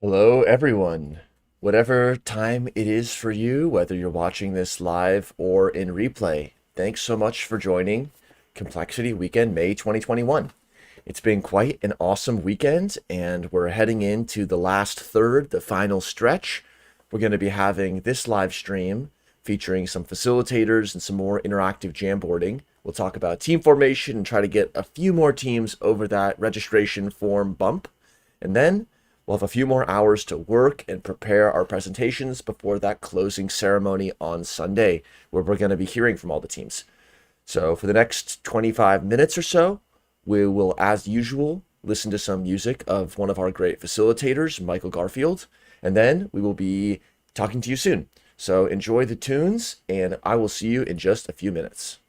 Hello, everyone. Whatever time it is for you, whether you're watching this live or in replay, thanks so much for joining Complexity Weekend May 2021. It's been quite an awesome weekend, and we're heading into the last third, the final stretch. We're going to be having this live stream featuring some facilitators and some more interactive Jamboarding. We'll talk about team formation and try to get a few more teams over that registration form bump. And then we'll have a few more hours to work and prepare our presentations before that closing ceremony on Sunday, where we're going to be hearing from all the teams. So for the next 25 minutes or so, we will, as usual, listen to some music of one of our great facilitators, Michael Garfield, and then we will be talking to you soon. So enjoy the tunes, and I will see you in just a few minutes.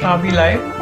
Are we live?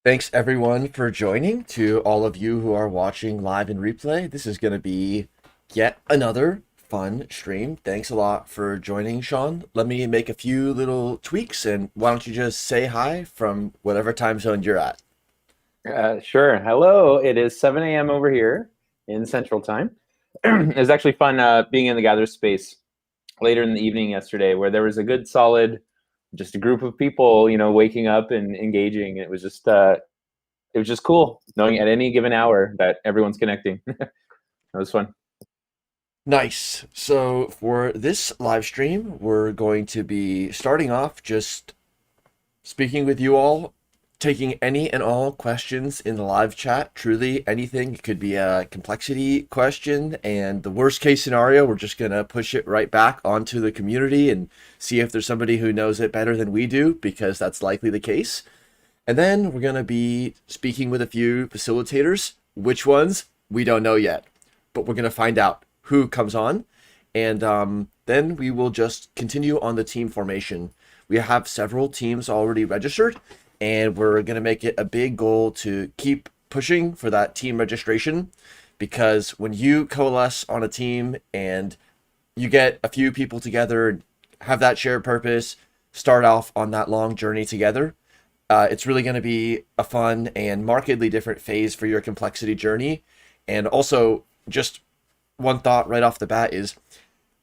Thanks everyone for joining. To all of you who are watching live and replay, this is going to be yet another fun stream. Thanks a lot for joining, Sean. Let me make a few little tweaks, and why don't you just say hi from whatever time zone you're at? Sure. Hello. It is 7 a.m. over here in Central Time. It was actually fun being in the Gather space later in the evening yesterday, where there was a good, solid, just a group of people, waking up and engaging. It was just cool knowing at any given hour that everyone's connecting. That was fun. Nice. So for this live stream, we're going to be starting off just speaking with you all, taking any and all questions in the live chat. Truly anything. It could be a complexity question, and the worst case scenario, we're just going to push it right back onto the community and see if there's somebody who knows it better than we do, because that's likely the case. And then we're going to be speaking with a few facilitators. Which ones? We don't know yet, but we're going to find out who comes on. And then we will just continue on the team formation. We have several teams already registered, and we're going to make it a big goal to keep pushing for that team registration, because when you coalesce on a team and you get a few people together, have that shared purpose, start off on that long journey together, it's really going to be a fun and markedly different phase for your complexity journey. And also, just one thought right off the bat is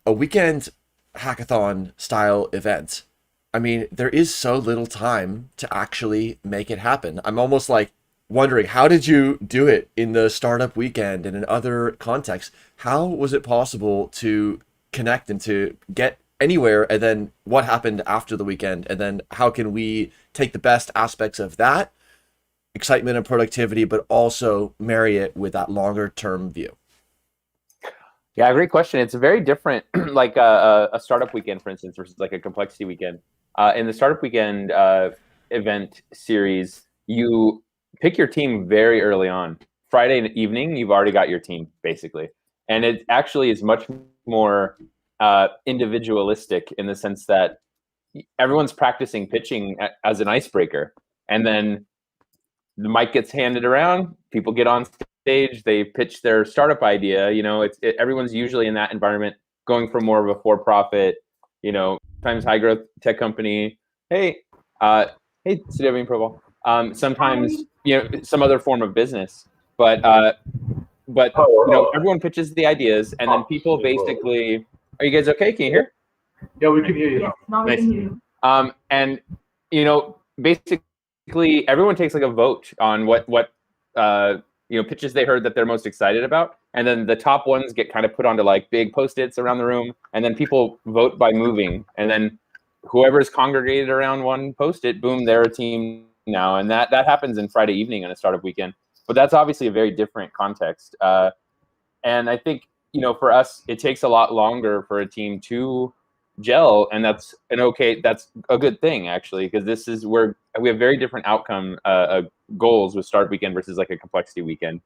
a weekend hackathon style event. I mean, there is so little time to actually make it happen. I'm almost like wondering, how did you do it in the startup weekend and in other contexts? How was it possible to connect and to get anywhere? And then what happened after the weekend? And then how can we take the best aspects of that excitement and productivity, but also marry it with that longer term view? Yeah, great question. It's very different, like a startup weekend, for instance, versus like a complexity weekend. In the startup weekend event series, you pick your team very early on. Friday evening, you've already got your team, basically. And it actually is much more individualistic in the sense that everyone's practicing pitching as an icebreaker. And then the mic gets handed around, people get on stage, they pitch their startup idea. Everyone's usually in that environment, going from more of a for-profit, sometimes high growth tech company. Hey, Sidevian Provo. Sometimes some other form of business, but everyone pitches the ideas, and then people basically. Are you guys okay? Can you hear? Yeah, we can hear you. Yes, now we Nice. can hear you. And basically everyone takes like a vote on what pitches they heard that they're most excited about, and then the top ones get kind of put onto like big post-its around the room, and then people vote by moving, and then whoever's congregated around one post-it, boom, they're a team now. And that happens in Friday evening on a startup weekend, but that's obviously a very different context. And I think for us, it takes a lot longer for a team to gel, and that's a good thing, actually, because this is where we have very different outcome goals with startup weekend versus like a complexity weekend.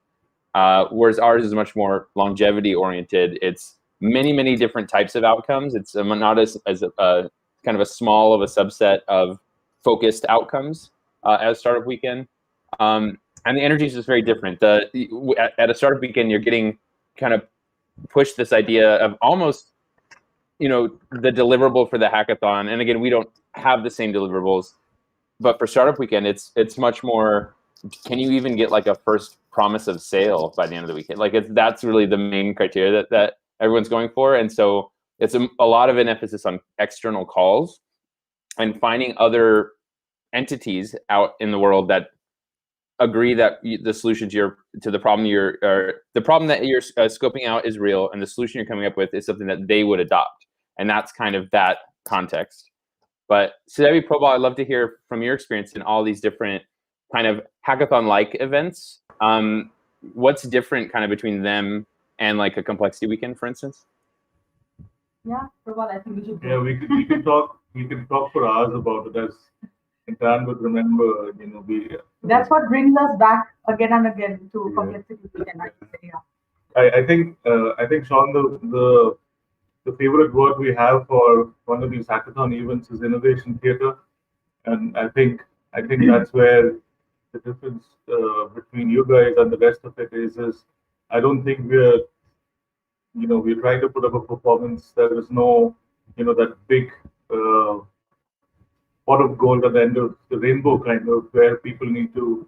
Whereas ours is much more longevity oriented. It's many different types of outcomes. It's not as a kind of a small of a subset of focused outcomes. as Startup Weekend. And the energy is just very different. At a Startup Weekend, you're getting kind of pushed this idea of almost, the deliverable for the hackathon. And again, we don't have the same deliverables, but for Startup Weekend, it's much more, can you even get like a first promise of sale by the end of the weekend? Like that's really the main criteria that everyone's going for. And so it's a lot of an emphasis on external calls and finding other entities out in the world that agree that the solution to the problem that you're scoping out is real, and the solution you're coming up with is something that they would adopt. And that's kind of that context. But Sudevi, Probal, I'd love to hear from your experience in all these different kind of hackathon-like events. What's different kind of between them and like a complexity weekend, for instance? Yeah, Probal, I think we should. Yeah, we can talk for hours about it. As Dan would remember, That's what brings us back again and again to complexity weekend. I think Sean, the favorite word we have for one of these hackathon events is innovation theater, and I think that's where the difference between you guys and the rest of it is I don't think we're trying to put up a performance. There is no that big pot of gold at the end of the rainbow, kind of, where people need to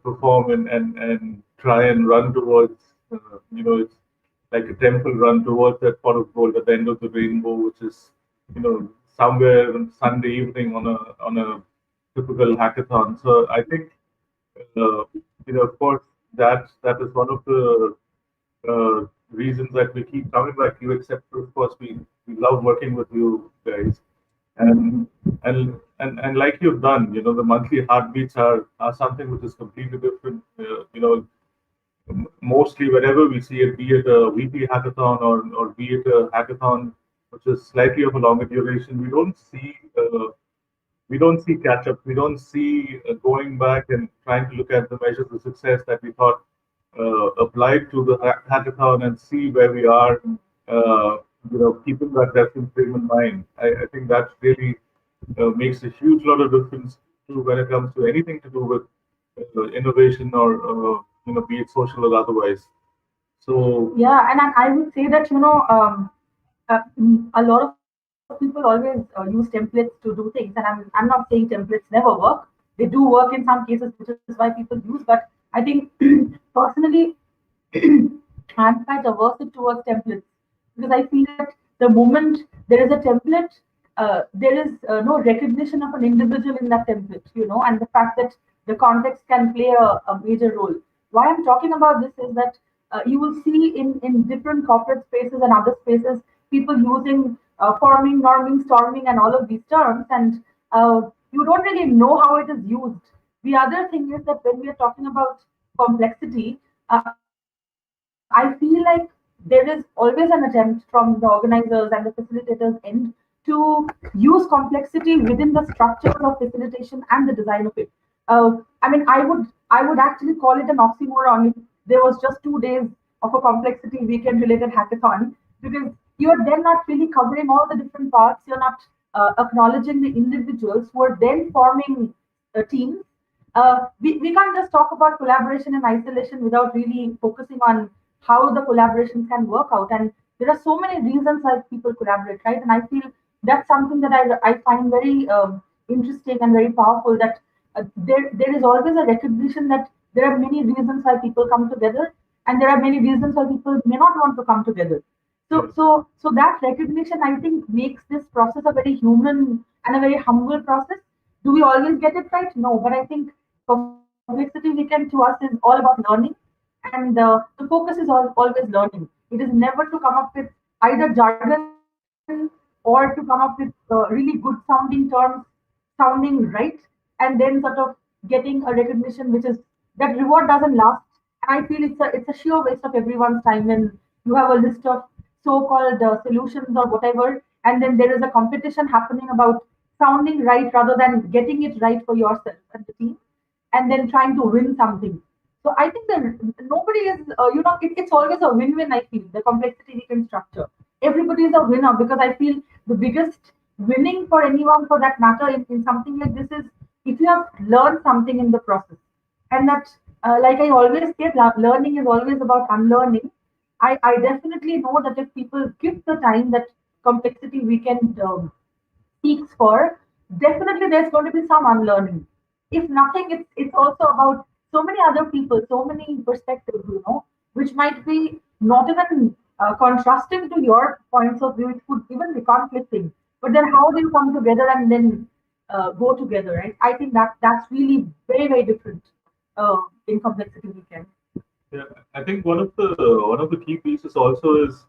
perform and try and run towards it's like a temple run towards that pot of gold at the end of the rainbow, which is somewhere on Sunday evening on a typical hackathon. So I think of course that is one of the reasons that we keep coming back to you. Except of course we love working with you guys, and like you've done, the monthly heartbeats are something which is completely different. Mostly whenever we see it, be it a weekly hackathon or be it a hackathon which is slightly of a longer duration, we don't see catch up. We don't see going back and trying to look at the measures of success that we thought applied to the hackathon and see where we are. Keeping that reference frame in mind. I think that really makes a huge lot of difference when it comes to anything to do with innovation or be it social or otherwise. So yeah, and I would say that a lot of people always use templates to do things, and I'm not saying templates never work. They do work in some cases, which is why people use. But I think personally, I'm quite aversive towards templates, because I feel that the moment there is a template, there is no recognition of an individual in that template, and the fact that the context can play a major role. Why I'm talking about this is that you will see in different corporate spaces and other spaces, people using forming, norming, storming, and all of these terms, and you don't really know how it is used. The other thing is that when we are talking about complexity, I feel like there is always an attempt from the organizers and the facilitators end to use complexity within the structures of facilitation and the design of it. I mean, I would actually call it an oxymoron if there was just 2 days of a complexity weekend related hackathon, because you're then not really covering all the different parts. You're not acknowledging the individuals who are then forming teams. We can't just talk about collaboration in isolation without really focusing on how the collaboration can work out. And there are so many reasons why people collaborate, right? And I feel that's something that I find very interesting and very powerful, that there is always a recognition that there are many reasons why people come together, and there are many reasons why people may not want to come together. So that recognition, I think, makes this process a very human and a very humble process. Do we always get it right? No, but I think complexity weekend to us is all about learning, and the focus is always learning. It is never to come up with either jargon or to come up with really good sounding terms, sounding right, and then sort of getting a recognition which is that reward doesn't last. And I feel it's a sheer waste of everyone's time when you have a list of so-called solutions or whatever, and then there is a competition happening about sounding right rather than getting it right for yourself and the team, and then trying to win something. So I think that nobody is, it's always a win-win. I feel the complexity weekend structure, everybody is a winner, because I feel the biggest winning for anyone, for that matter, in something like this is if you have learned something in the process, and that, like I always say, learning is always about unlearning. I definitely know that if people give the time that complexity weekend seeks for, definitely there's going to be some unlearning. If nothing, it's also about so many other people, so many perspectives, which might be not even contrasting to your points of view. It could even be conflicting. But then, how do you come together and then go together, right? I think that's really very very different in complexity weekend. Yeah, I think one of the key pieces also is,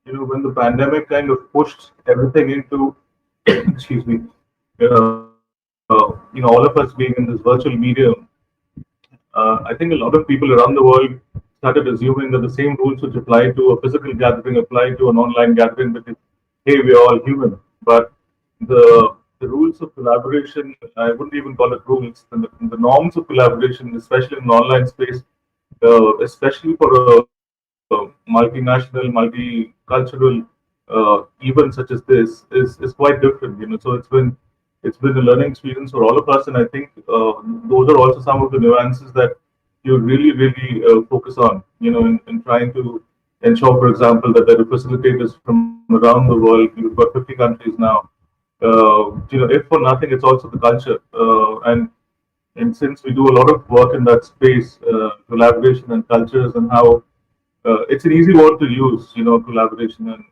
when the pandemic kind of pushed everything into excuse me, all of us being in this virtual medium. I think a lot of people around the world started assuming that the same rules which apply to a physical gathering apply to an online gathering because, hey, we're all human. But the rules of collaboration, I wouldn't even call it rules, the norms of collaboration, especially in an online space, especially for a multinational, multicultural event such as this, is quite different. So it's been a learning experience for all of us, and I think those are also some of the nuances that you really focus on. In trying to ensure, for example, that there are facilitators from around the world. We've got 50 countries now. If for nothing, it's also the culture, and since we do a lot of work in that space, collaboration and cultures, and how it's an easy word to use, collaboration,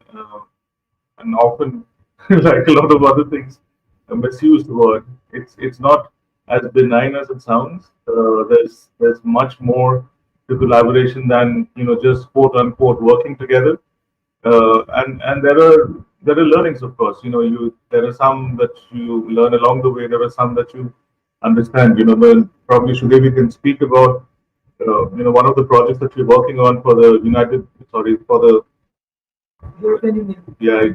and often, like a lot of other things, a misused word. It's not as benign as it sounds. There's much more to collaboration than just quote unquote working together. And there are learnings, of course. There are some that you learn along the way. There are some that you understand. But probably Shudevi can speak about one of the projects that we're working on for the for the European Union. yeah, I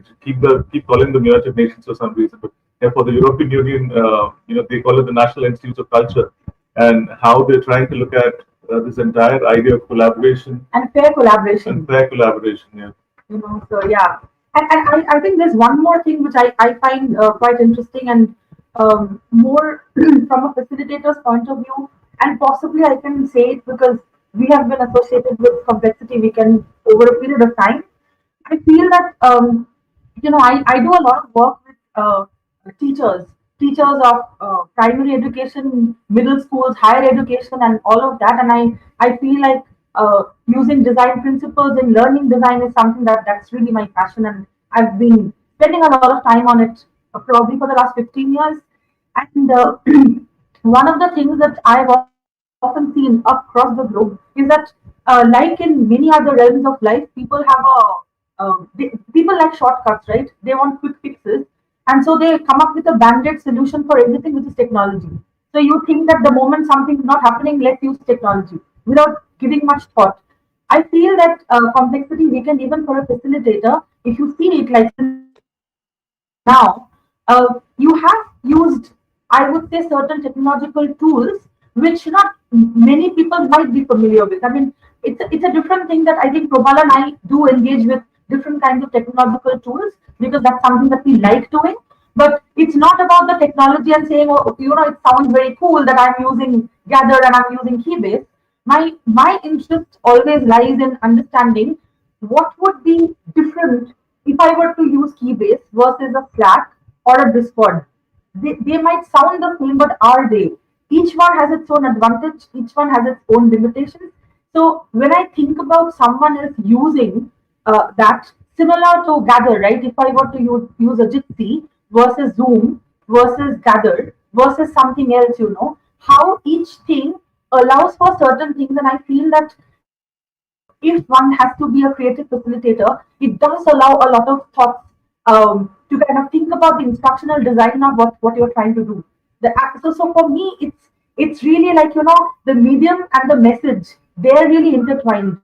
keep calling them United Nations for some reason, but yeah, for the European Union, they call it the National Institutes of Culture, and how they're trying to look at this entire idea of collaboration And fair collaboration. and fair collaboration. Yeah. So yeah, and I think there's one more thing which I find quite interesting, and more from a facilitator's point of view, and possibly I can say it because we have been associated with complexity weekend over a period of time. I feel that I do a lot of work with teachers, teachers of primary education, middle schools, higher education, and all of that. And I feel like using design principles in learning design is something that's really my passion, and I've been spending a lot of time on it probably for the last 15 years. And one of the things that I've often seen across the globe is that, like in many other realms of life, people like shortcuts, right? They want quick fixes, and so they come up with a band-aid solution for everything, which is technology. So you think that the moment something's not happening, let's use technology without giving much thought. I feel that complexity we can, even for a facilitator, if you see it like now, you have used, I would say, certain technological tools which not many people might be familiar with. I mean, it's a different thing that I think Prabal and I do engage with different kinds of technological tools because that's something that we like doing. But it's not about the technology and saying, oh, it sounds very cool that I'm using Gather and I'm using Keybase. My interest always lies in understanding what would be different if I were to use Keybase versus a Slack or a Discord. They might sound the same, but are they? Each one has its own advantage, each one has its own limitations. So when I think about someone else using that, similar to Gather, right? If I were to use a Jitsi versus Zoom versus Gather versus something else, how each thing allows for certain things. And I feel that if one has to be a creative facilitator, it does allow a lot of thoughts to kind of think about the instructional design of what you're trying to do. So for me, it's really like the medium and the message, they're really intertwined,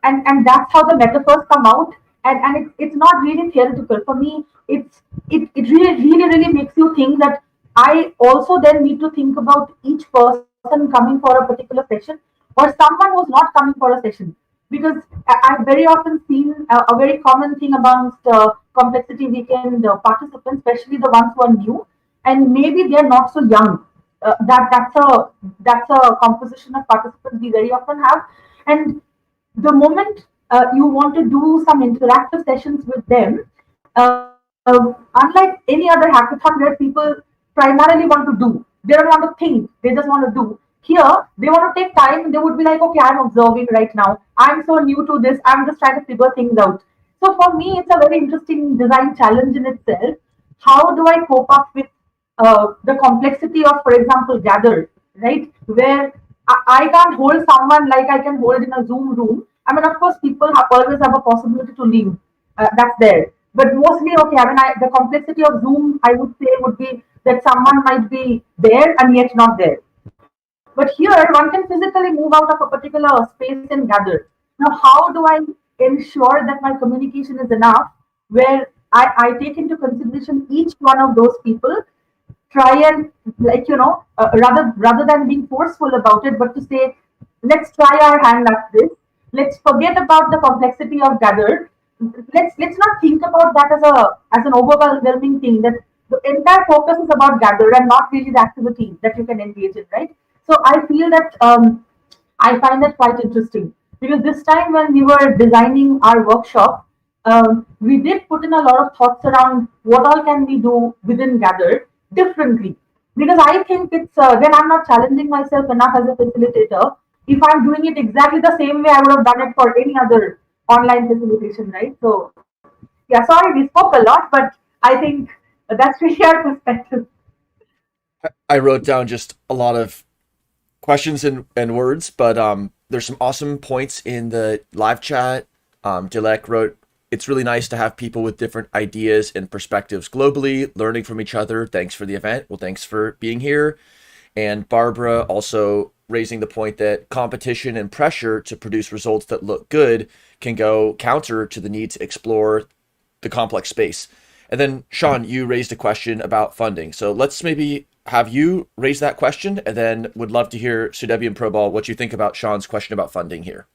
and that's how the metaphors come out. And it's not really theoretical for me. It really makes you think that I also then need to think about each person coming for a particular session or someone who's not coming for a session, because I've very often seen a very common thing amongst complexity weekend participants, especially the ones who are new, and maybe they're not so young. that's a composition of participants we very often have. And the moment you want to do some interactive sessions with them, unlike any other hackathon where people primarily want to do, they don't want to think, they just want to do. Here, they want to take time. They would be like, okay, I'm observing right now. I'm so new to this. I'm just trying to figure things out. So for me, it's a very interesting design challenge in itself. How do I cope up with the complexity of, for example, Gather, right? Where I can't hold someone like I can hold in a Zoom room. I mean, of course, people always have a possibility to leave. That's there. But mostly, okay, I mean, the complexity of Zoom, I would say, would be that someone might be there and yet not there. But here, one can physically move out of a particular space and gather. Now, how do I ensure that my communication is enough where I take into consideration each one of those people, try and, like, rather than being forceful about it, but to say, let's try our hand at this. Let's forget about the complexity of gather. Let's not think about that as an overwhelming thing. That the entire focus is about gather and not really the activity that you can engage in, right? So I feel that I find that quite interesting because this time when we were designing our workshop, we did put in a lot of thoughts around what all can we do within Gather differently. Because I think it's then I'm not challenging myself enough as a facilitator. If I'm doing it exactly the same way I would have done it for any other online facilitation, right? So yeah, sorry we spoke a lot, but I think that's really our perspective. I wrote down just a lot of questions and words, but there's some awesome points in the live chat. Dilek wrote, it's really nice to have people with different ideas and perspectives globally, learning from each other. Thanks for the event. Well, thanks for being here. And Barbara also raising the point that competition and pressure to produce results that look good can go counter to the need to explore the complex space. And then Sean, you raised a question about funding. So let's maybe have you raise that question, and then would love to hear Sudevi and Probal what you think about Sean's question about funding here.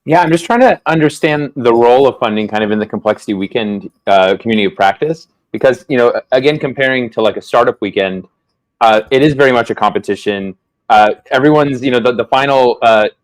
Yeah, I'm just trying to understand the role of funding kind of in the Complexity Weekend community of practice, because, again, comparing to like a startup weekend, it is very much a competition. Everyone's, the final,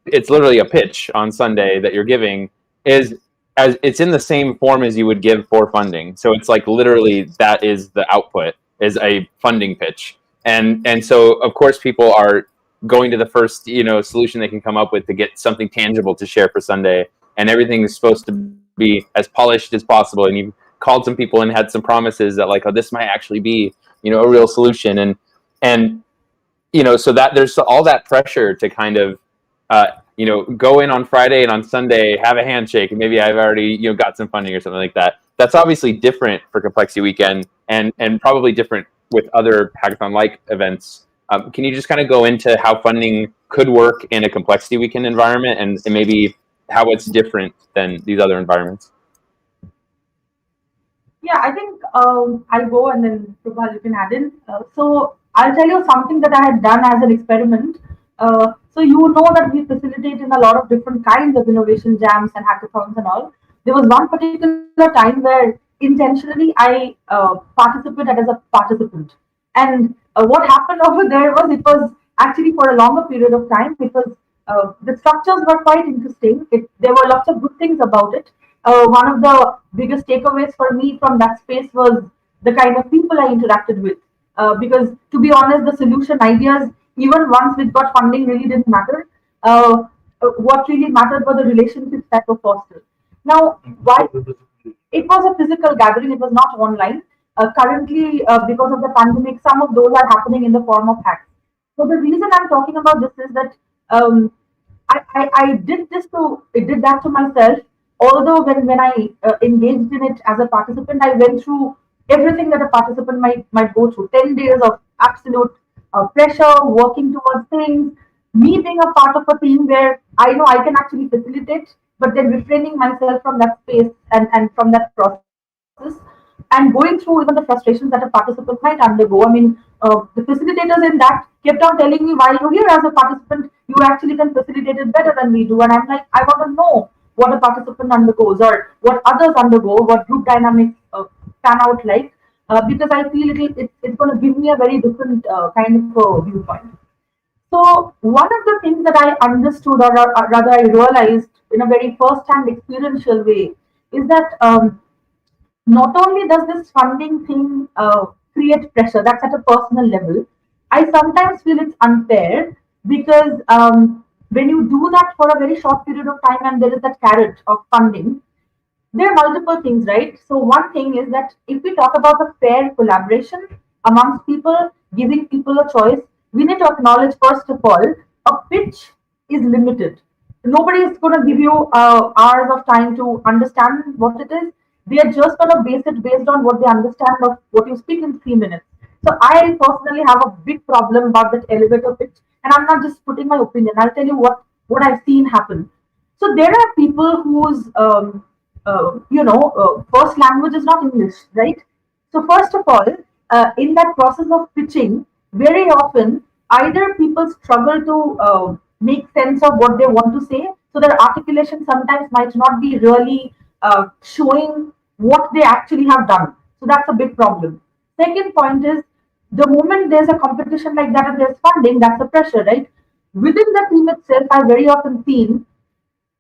it's literally a pitch on Sunday that you're giving is as it's in the same form as you would give for funding. So it's like literally that is the output, is a funding pitch. And so of course people are going to the first, solution they can come up with to get something tangible to share for Sunday. And everything is supposed to be as polished as possible. And you've called some people and had some promises that like, oh, this might actually be, a real solution. And so that there's all that pressure to kind of, go in on Friday and on Sunday, have a handshake, and maybe I've already, got some funding or something like that. That's obviously different for Complexity Weekend and probably different with other hackathon-like events. Can you just kind of go into how funding could work in a Complexity Weekend environment and maybe how it's different than these other environments? Yeah, I think I'll go and then Prabhal, you can add in. So I'll tell you something that I had done as an experiment. So you know that we facilitate in a lot of different kinds of innovation jams and hackathons and all. There was one particular time where intentionally I participated as a participant. And what happened over there was it was actually for a longer period of time because the structures were quite interesting. There were lots of good things about it. One of the biggest takeaways for me from that space was the kind of people I interacted with. Because to be honest, the solution ideas, even once we got funding, really didn't matter. What really mattered were the relationships that were fostered. Now, why? It was a physical gathering, it was not online. Currently, because of the pandemic, some of those are happening in the form of hacks. So the reason I'm talking about this is that I did that to myself. Although when I engaged in it as a participant, I went through everything that a participant might go through. 10 days of absolute pressure, working towards things. Me being a part of a team where I know I can actually facilitate, but then refraining myself from that space and from that process and going through even the frustrations that a participant might undergo. I mean, the facilitators in that kept on telling me, while you're here as a participant, you actually can facilitate it better than we do. And I'm like, I want to know what a participant undergoes or what others undergo, what group dynamics pan out like. because I feel it's going to give me a very different kind of viewpoint. So one of the things that I understood, or rather I realized in a very first-hand experiential way, is that not only does this funding thing create pressure, that's at a personal level. I sometimes feel it's unfair because when you do that for a very short period of time and there is that carrot of funding, there are multiple things, right? So one thing is that if we talk about the fair collaboration amongst people, giving people a choice, we need to acknowledge first of all, a pitch is limited. Nobody is going to give you hours of time to understand what it is. They are just going to base it based on what they understand of what you speak in 3 minutes. So I personally have a big problem about that elevator pitch, and I'm not just putting my opinion. I'll tell you what I've seen happen. So there are people whose first language is not English, right? So first of all, in that process of pitching, very often either people struggle to make sense of what they want to say, so their articulation sometimes might not be really showing what they actually have done. So that's a big problem. Second point is, the moment there's a competition like that and there's funding, that's the pressure, right? Within the team itself, I've very often seen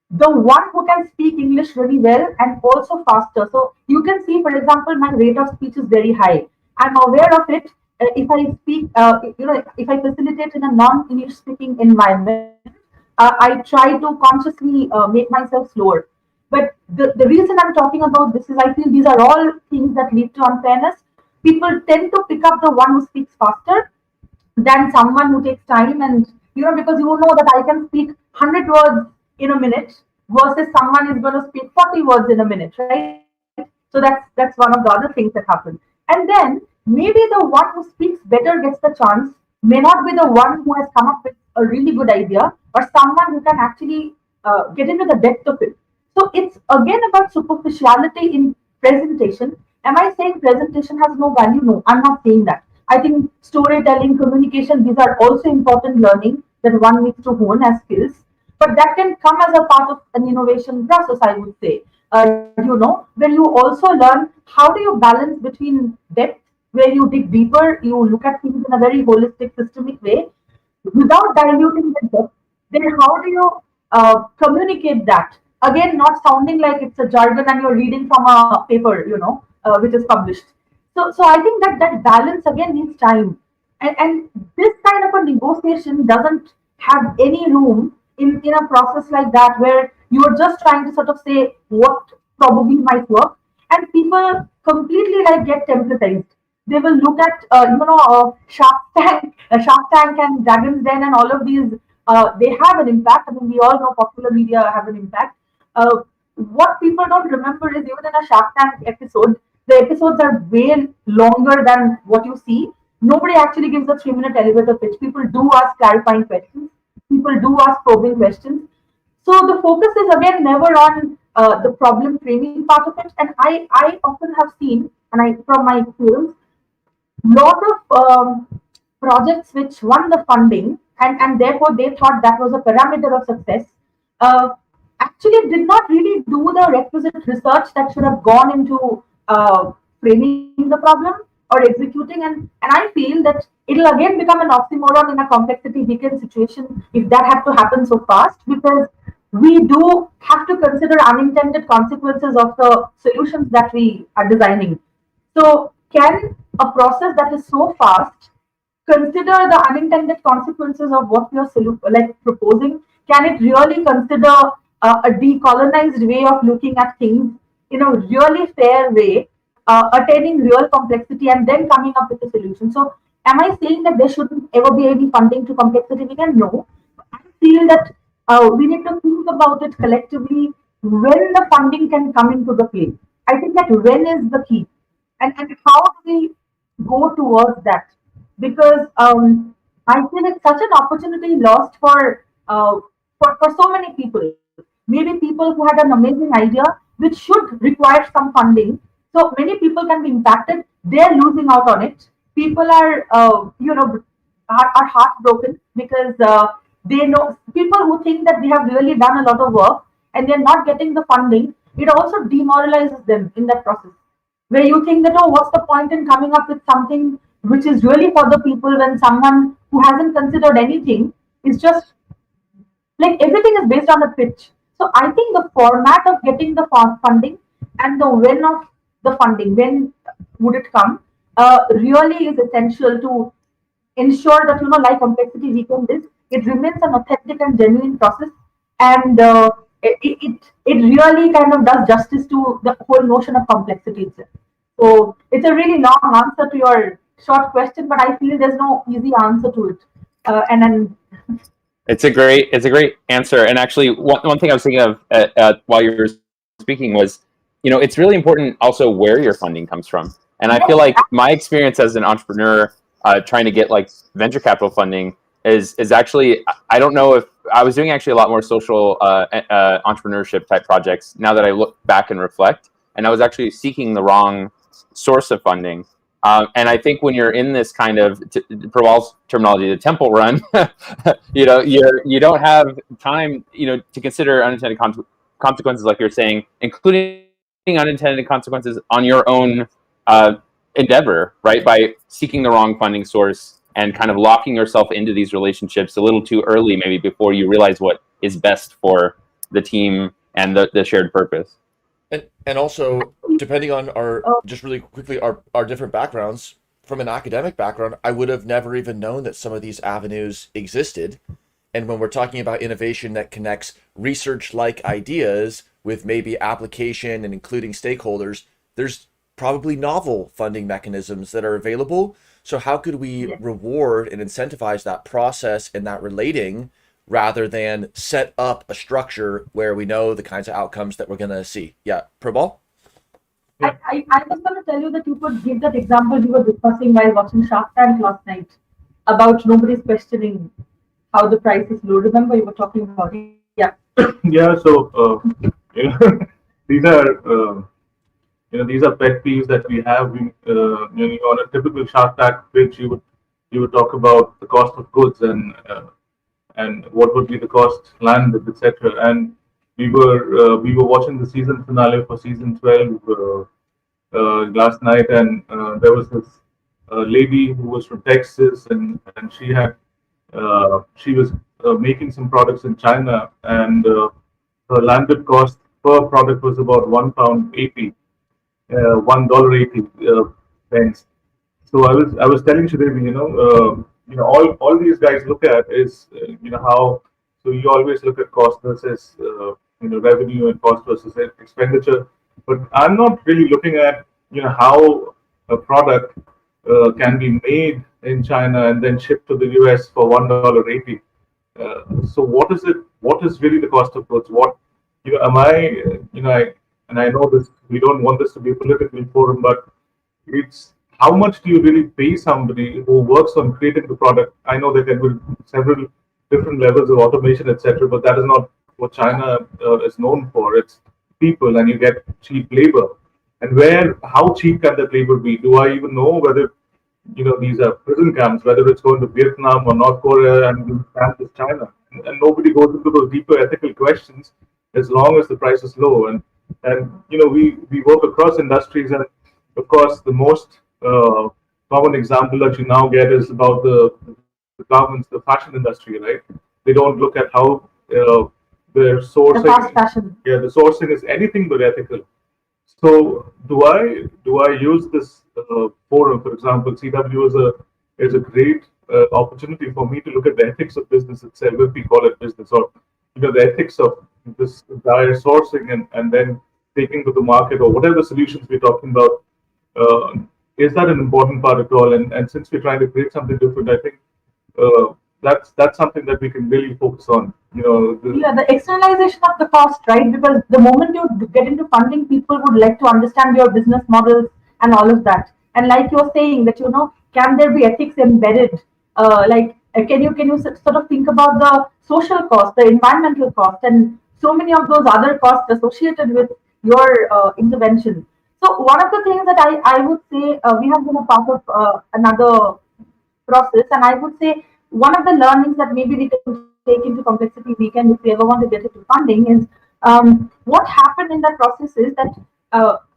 the one who can speak English really well and also faster. So you can see, for example, my rate of speech is very high. I'm aware of it. If I speak, if I facilitate in a non-English speaking environment, I try to consciously make myself slower. But the reason I'm talking about this is I feel these are all things that lead to unfairness. People tend to pick up the one who speaks faster than someone who takes time, and because you know that I can speak 100 words in a minute versus someone is going to speak 40 words in a minute, right? So that's one of the other things that happen. And then maybe the one who speaks better gets the chance, may not be the one who has come up with a really good idea, or someone who can actually get into the depth of it. So it's again about superficiality in presentation. Am I saying presentation has no value? No, I'm not saying that. I think storytelling, communication, these are also important learning that one needs to hone as skills. But that can come as a part of an innovation process, I would say. Where you also learn how do you balance between depth, where you dig deeper, you look at things in a very holistic, systemic way, without diluting the depth. Then how do you communicate that? Again, not sounding like it's a jargon and you're reading from a paper, which is published. So I think that balance again needs time, and this kind of a negotiation doesn't have any room in a process like that where you are just trying to sort of say what probably might work, and people completely like get templatized. They will look at Shark Tank and Dragon's Den and all of these. They have an impact. I mean, we all know popular media have an impact. What people don't remember is even in a Shark Tank episode, the episodes are way longer than what you see. Nobody actually gives a 3 minute elevator pitch. People do ask clarifying questions. People do ask probing questions. So the focus is again never on the problem framing part of it. And I often have seen, and I from my experience, lot of projects which won the funding, and therefore they thought that was a parameter of success, uh, actually did not really do the requisite research that should have gone into framing the problem or executing. And I feel that it'll again become an oxymoron in a complexity weekend situation if that had to happen so fast, because we do have to consider unintended consequences of the solutions that we are designing. So, can a process that is so fast consider the unintended consequences of what we are like proposing? Can it really consider a decolonized way of looking at things in a really fair way, attaining real complexity, and then coming up with a solution? So, am I saying that there shouldn't ever be any funding to complexity? We can no. I feel that we need to think about it collectively when the funding can come into the play. I think that when is the key, and how do we go towards that? Because I feel it's such an opportunity lost for so many people. Maybe people who had an amazing idea which should require some funding. So many people can be impacted. They're losing out on it. People are heartbroken because they know people who think that they have really done a lot of work and they're not getting the funding. It also demoralizes them in that process. where you think that, oh, what's the point in coming up with something which is really for the people when someone who hasn't considered anything is just like everything is based on a pitch. So I think the format of getting the funding and the when of the funding, when would it come, really is essential to ensure that, like complexity weekend is, it remains an authentic and genuine process, and it really kind of does justice to the whole notion of complexity itself. So it's a really long answer to your short question, but I feel there's no easy answer to it. And then It's a great answer. And actually, one thing I was thinking of while you were speaking was, it's really important also where your funding comes from. And I feel like my experience as an entrepreneur trying to get like venture capital funding is actually, I don't know if I was doing actually a lot more social entrepreneurship type projects now that I look back and reflect, and I was actually seeking the wrong source of funding. And I think when you're in this kind of, Praval's terminology, the temple run, you don't have time, to consider unintended consequences, like you're saying, including unintended consequences on your own endeavor, right? By seeking the wrong funding source and kind of locking yourself into these relationships a little too early, maybe before you realize what is best for the team and the shared purpose. And also, depending on just really quickly, our different backgrounds, from an academic background, I would have never even known that some of these avenues existed. And when we're talking about innovation that connects research-like ideas with maybe application and including stakeholders, there's probably novel funding mechanisms that are available. So how could we reward and incentivize that process and that relating, rather than set up a structure where we know the kinds of outcomes that we're going to see? Yeah, Prabal? I was going to tell you that you could give that example you were discussing while watching Shark Tank last night about nobody's questioning how the price is low. Remember, you were talking about it. Yeah. Yeah. So these are these are pet peeves that we have. On a typical Shark Tank pitch, you would talk about the cost of goods and what would be the cost landed, etc. And we were watching the season finale for season 12 last night, and there was this lady who was from Texas, and she was making some products in China, and her landed cost per product was about £1.80, $1.80 pence. So I was telling Shrevi, all these guys look at is how, so you always look at cost versus revenue and cost versus expenditure, but I'm not really looking at how a product can be made in China and then shipped to the US for $1.80. So what is it? What is really the cost of goods? What am I? And I know this. We don't want this to be a political forum, but it's how much do you really pay somebody who works on creating the product? I know there can be several different levels of automation, etc., but that is not what China is known for. It's people, and you get cheap labor. And how cheap can that labor be? Do I even know whether these are prison camps, whether it's going to Vietnam or North Korea, and the camp is China? And nobody goes into those deeper ethical questions as long as the price is low. And we work across industries, and of course the most common example that you now get is about the garments, the fashion industry, right? They don't look at how their sourcing, the fast fashion. Yeah, the sourcing is anything but ethical. So do I use this forum, for example? CW is a great opportunity for me to look at the ethics of business itself, if we call it business, or the ethics of this entire sourcing and then taking to the market, or whatever solutions we're talking about. Is that an important part at all? And since we're trying to create something different, I think that's something that we can really focus on. The externalization of the cost, right? Because the moment you get into funding, people would like to understand your business models and all of that. And like you're saying that can there be ethics embedded? Can you sort of think about the social cost, the environmental cost, and so many of those other costs associated with your intervention? So one of the things that I would say, we have been a part of another process, and I would say one of the learnings that maybe we can take into Complexity Weekend if we ever want to get into funding is what happened in that process is that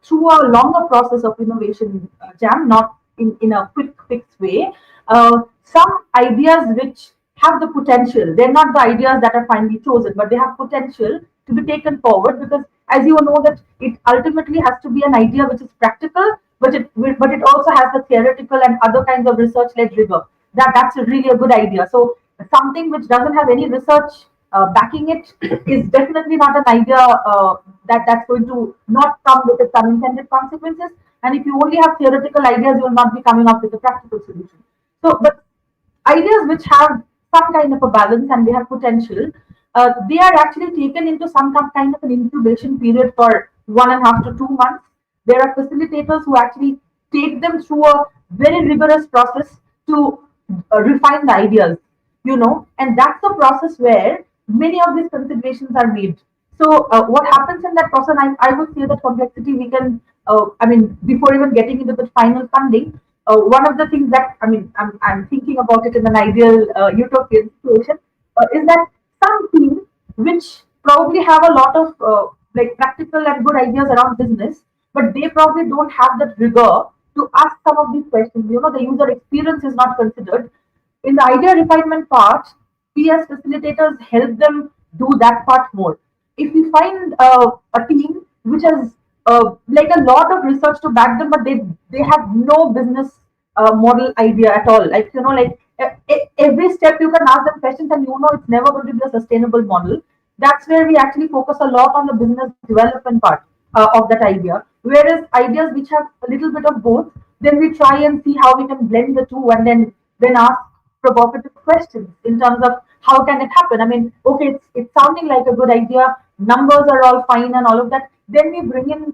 through a longer process of innovation, Jam, not in a quick fix way. Some ideas which have the potential, they're not the ideas that are finally chosen, but they have potential to be taken forward, because as you know that it ultimately has to be an idea which is practical, but it also has the theoretical and other kinds of research led rigor. That's really a good idea. So something which doesn't have any research backing it is definitely not an idea that's going to not come with its unintended consequences. And if you only have theoretical ideas, you will not be coming up with a practical solution. So, but ideas which have some kind of a balance and they have potential, they are actually taken into some kind of an incubation period for 1.5 to 2 months. There are facilitators who actually take them through a very rigorous process to refine the ideas, and that's the process where many of these considerations are made. So, what happens in that process? I would say that complexity we can, before even getting into the final funding, one of the things that I'm thinking about it in an ideal utopian situation is that some teams which probably have a lot of like practical and good ideas around business, but they probably don't have that rigor to ask some of these questions. The user experience is not considered. In the idea refinement part, we as facilitators help them do that part more. If we find a team which has like a lot of research to back them, but they have no business model idea at all. Like every step you can ask them questions, and it's never going to be a sustainable model. That's where we actually focus a lot on the business development part of that idea. Whereas ideas which have a little bit of both, then we try and see how we can blend the two, and then ask provocative questions in terms of how can it happen. Okay, it's sounding like a good idea. Numbers are all fine and all of that. Then we bring in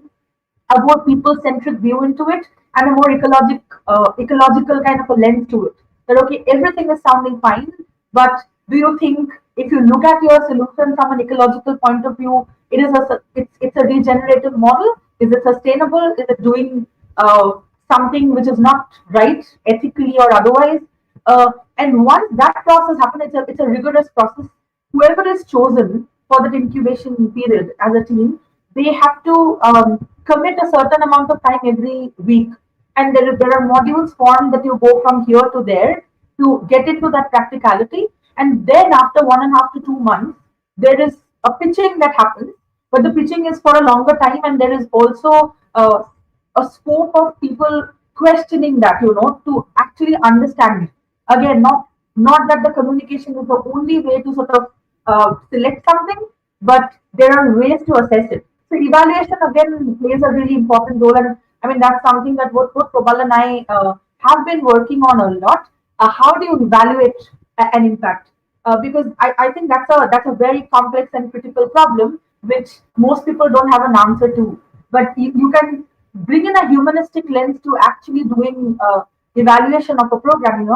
a more people-centric view into it and a more ecological kind of a lens to it. That okay, everything is sounding fine, but do you think if you look at your solution from an ecological point of view, it's a regenerative model? Is it sustainable? Is it doing something which is not right ethically or otherwise? And once that process happens, it's a rigorous process. Whoever is chosen for that incubation period as a team, they have to commit a certain amount of time every week. And there are modules formed that you go from here to there to get into that practicality. And then after 1.5 to 2 months, there is a pitching that happens, but the pitching is for a longer time, and there is also a scope of people questioning that, to actually understand it. Again, not that the communication is the only way to sort of select something, but there are ways to assess it. So evaluation again plays a really important role, and that's something that both Prabal and I have been working on a lot. How do you evaluate an impact? Because I think that's a very complex and critical problem which most people don't have an answer to. But you can bring in a humanistic lens to actually doing evaluation of a program,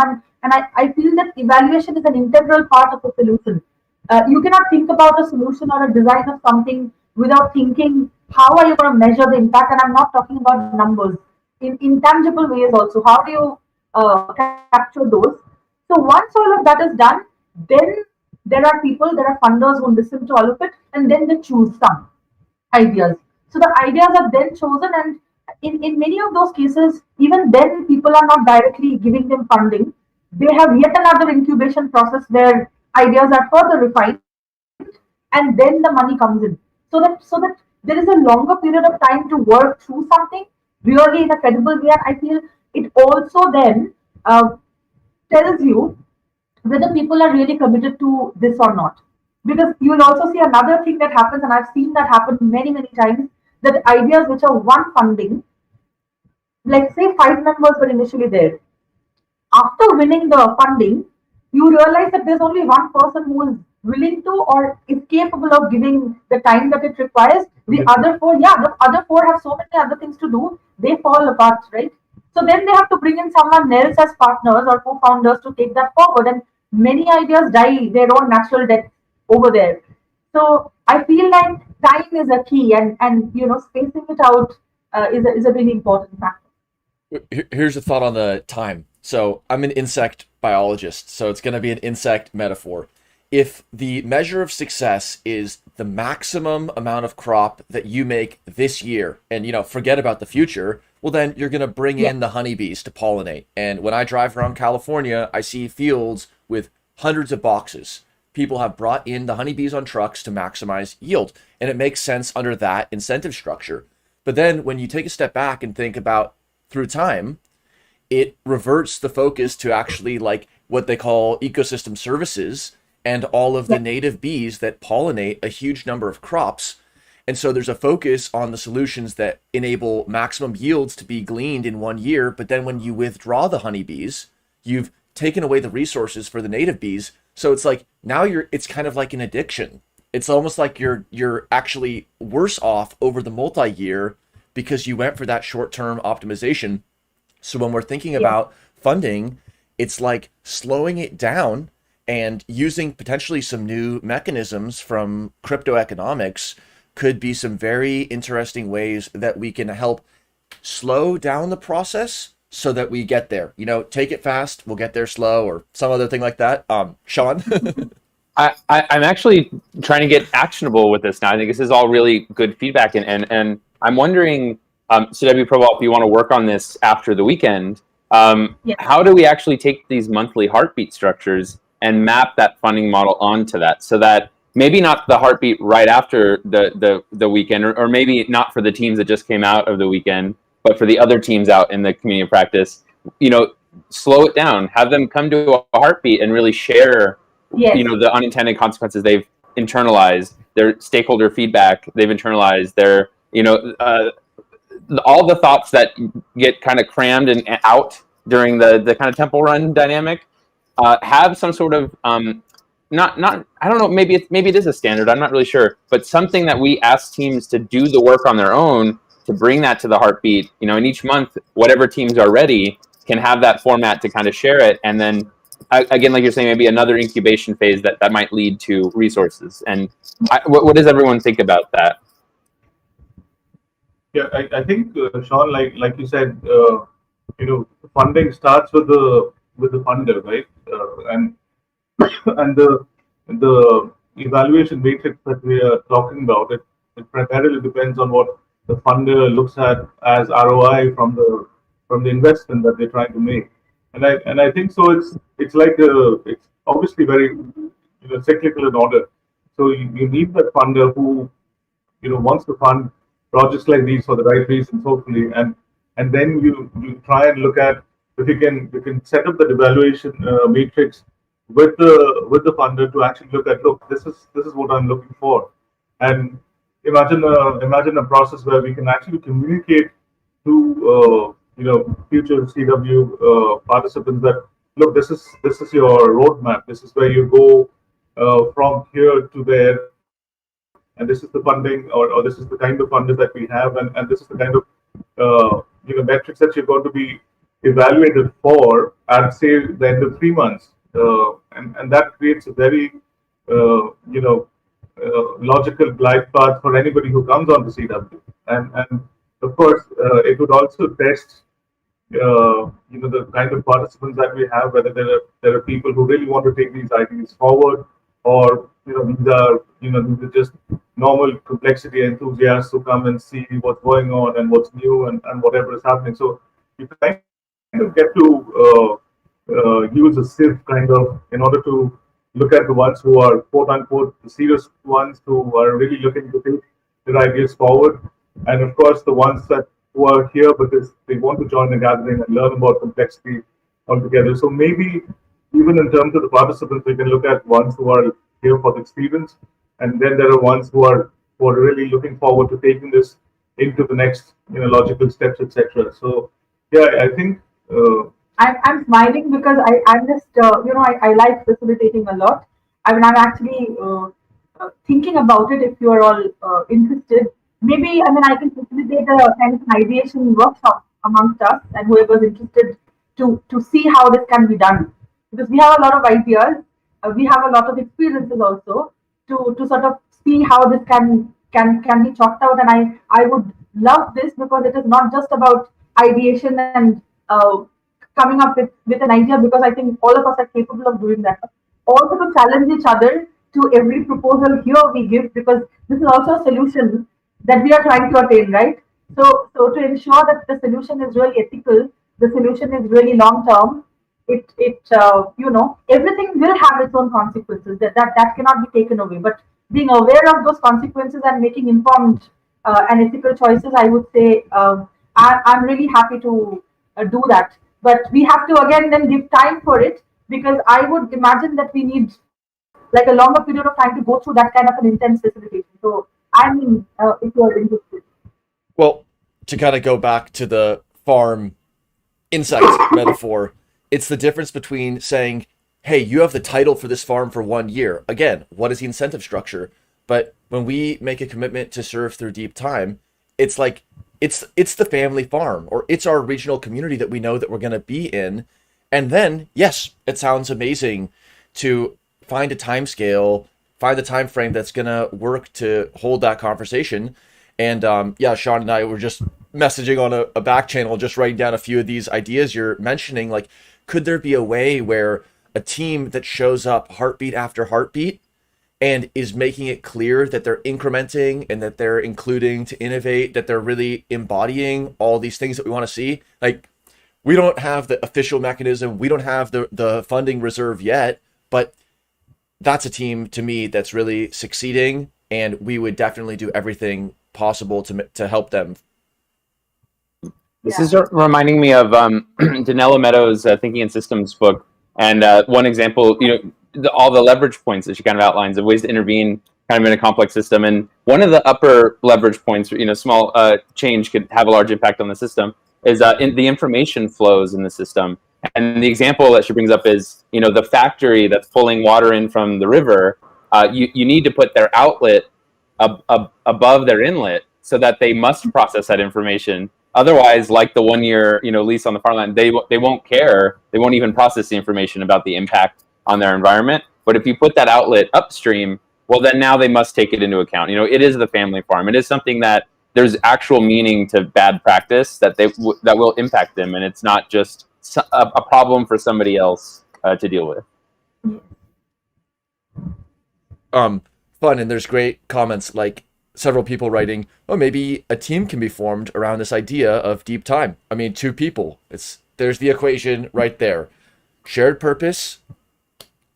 and I feel that evaluation is an integral part of the solution. You cannot think about a solution or a design of something without thinking how are you going to measure the impact. And I'm not talking about numbers, in intangible ways also. How do you capture those? So once all of that is done, then there are funders who listen to all of it, and then they choose some ideas. So the ideas are then chosen, and in many of those cases, even then people are not directly giving them funding. They have yet another incubation process where ideas are further refined, and then the money comes in. So that there is a longer period of time to work through something really in a credible way. And I feel it also then tells you whether people are really committed to this or not. Because you will also see another thing that happens, and I've seen that happen many, many times, that ideas which are one funding, like say 5 members were initially there. After winning the funding, you realize that there's only one person who is willing to or is capable of giving the time that it requires. The other four, yeah, the other four have so many other things to do, they fall apart, right? So then they have to bring in someone else as partners or co-founders to take that forward, and many ideas die their own natural death over there. So I feel like time is a key, and spacing it out is a really important factor. Here's a thought on the time. So I'm an insect biologist, so it's going to be an insect metaphor. if the measure of success is the maximum amount of crop that you make this year, and forget about the future, well then you're going to bring Yeah. in the honeybees to pollinate. And when I drive around California, I see fields with hundreds of boxes. People have brought in the honeybees on trucks to maximize yield, and it makes sense under that incentive structure. But then when you take a step back and think about through time, it reverts the focus to actually like what they call ecosystem services and all of the native bees that pollinate a huge number of crops. And so there's a focus on the solutions that enable maximum yields to be gleaned in 1 year. But then when you withdraw the honeybees, you've taken away the resources for the native bees. So it's like now it's kind of like an addiction. It's almost like you're actually worse off over the multi-year because you went for that short-term optimization. So when we're thinking about funding, it's like slowing it down and using potentially some new mechanisms from crypto economics could be some very interesting ways that we can help slow down the process so that we get there. Take it fast, we'll get there slow, or some other thing like that. Sean? I'm actually trying to get actionable with this now. I think this is all really good feedback, and I'm wondering, CW Prabal, if you want to work on this after the weekend, how do we actually take these monthly heartbeat structures and map that funding model onto that, so that maybe not the heartbeat right after the weekend, or maybe not for the teams that just came out of the weekend, but for the other teams out in the community of practice, slow it down, have them come to a heartbeat and really share, the unintended consequences they've internalized, their stakeholder feedback they've internalized, their, all the thoughts that get kind of crammed and out during the kind of temple run dynamic, have some sort of, not I don't know, maybe it is a standard, I'm not really sure, but something that we ask teams to do the work on their own to bring that to the heartbeat, and each month, whatever teams are ready can have that format to kind of share it. And then again, like you're saying, maybe another incubation phase that might lead to resources. And what does everyone think about that? Yeah, I think Sean, like you said, funding starts with the funder, right? And the evaluation matrix that we are talking about, it primarily depends on what the funder looks at as ROI from the investment that they're trying to make. And I think so. It's like it's obviously very cyclical in order. So you need that funder who wants to fund projects like these for the right reasons, hopefully, and then you try and look at if you can set up the evaluation matrix with the funder to actually look, this is what I'm looking for, and imagine a process where we can actually communicate to future CW participants that look, this is your roadmap, this is where you go from here to there, and this is the funding, or this is the kind of funders that we have, and this is the kind of metrics that you're going to be evaluated for at, say, the end of 3 months, and that creates a very logical glide path for anybody who comes on to CW, and of course it would also test the kind of participants that we have, whether there are people who really want to take these ideas forward, or these are just normal complexity enthusiasts who come and see what's going on and what's new and whatever is happening. So you kind of get to use a sieve kind of in order to look at the ones who are quote unquote the serious ones who are really looking to take their ideas forward, and of course the ones who are here because they want to join the gathering and learn about complexity altogether. So maybe even in terms of the participants, we can look at ones who are here for the experience, and then there are ones who are really looking forward to taking this into the next logical steps, etc. So yeah, I think I'm smiling because I'm just I like facilitating a lot. I mean, I'm actually thinking about it. If you are all interested, maybe I can facilitate a kind of an ideation workshop amongst us and whoever's interested to see how this can be done, because we have a lot of ideas, we have a lot of experiences also to sort of see how this can be chalked out. And I would love this because it is not just about ideation and coming up with an idea, because I think all of us are capable of doing that. also to challenge each other to every proposal here we give, because this is also a solution that we are trying to attain, right? So to ensure that the solution is really ethical, the solution is really long term, everything will have its own consequences. That cannot be taken away. But being aware of those consequences and making informed and ethical choices, I would say I'm really happy to do that. But we have to again then give time for it, because I would imagine that we need like a longer period of time to go through that kind of an intense facilitation. So I mean, if you are interested. Well, to kind of go back to the farm insect metaphor, it's the difference between saying, hey, you have the title for this farm for 1 year. Again, what is the incentive structure? But when we make a commitment to serve through deep time, it's like it's the family farm, or it's our regional community that we know that we're going to be in. And then, yes, it sounds amazing to find a time scale, find the time frame that's going to work to hold that conversation. And yeah, Sean and I were just messaging on a back channel, just writing down a few of these ideas you're mentioning. Like, could there be a way where a team that shows up heartbeat after heartbeat and is making it clear that they're incrementing and that they're including to innovate, that they're really embodying all these things that we want to see? Like, we don't have the official mechanism, we don't have the funding reserve yet, but that's a team to me that's really succeeding, and we would definitely do everything possible to help them. This is reminding me of Danella Meadows' Thinking in Systems book, and one example, all the leverage points that she kind of outlines of ways to intervene kind of in a complex system. And one of the upper leverage points, small change could have a large impact on the system, is in the information flows in the system. And the example that she brings up is, the factory that's pulling water in from the river, you need to put their outlet above their inlet so that they must process that information. Otherwise, like the 1 year, lease on the farmland, they won't care. They won't even process the information about the impact on their environment. But if you put that outlet upstream, well, then now they must take it into account. It is the family farm. It is something that there's actual meaning to bad practice that that will impact them, and it's not just a problem for somebody else to deal with. Fun, and there's great comments like several people writing, oh, maybe a team can be formed around this idea of deep time. I mean, 2 people. There's the equation right there. Shared purpose,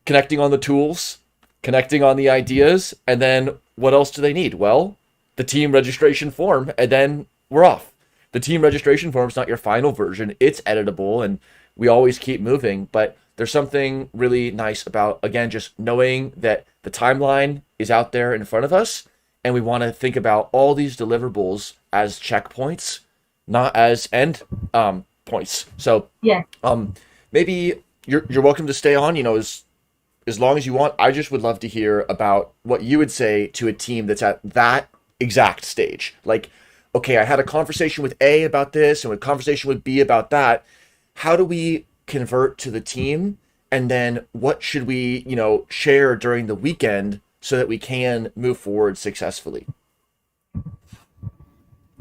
connecting on the tools, connecting on the ideas, and then what else do they need? Well, the team registration form, and then we're off. The team registration form is not your final version. It's editable, and we always keep moving, but there's something really nice about, again, just knowing that the timeline is out there in front of us, and we want to think about all these deliverables as checkpoints, not as end points. So yeah, maybe you're welcome to stay on, as long as you want. I just would love to hear about what you would say to a team that's at that exact stage. Like, okay, I had a conversation with A about this and a conversation with B about that. How do we convert to the team? And then what should we, share during the weekend so that we can move forward successfully?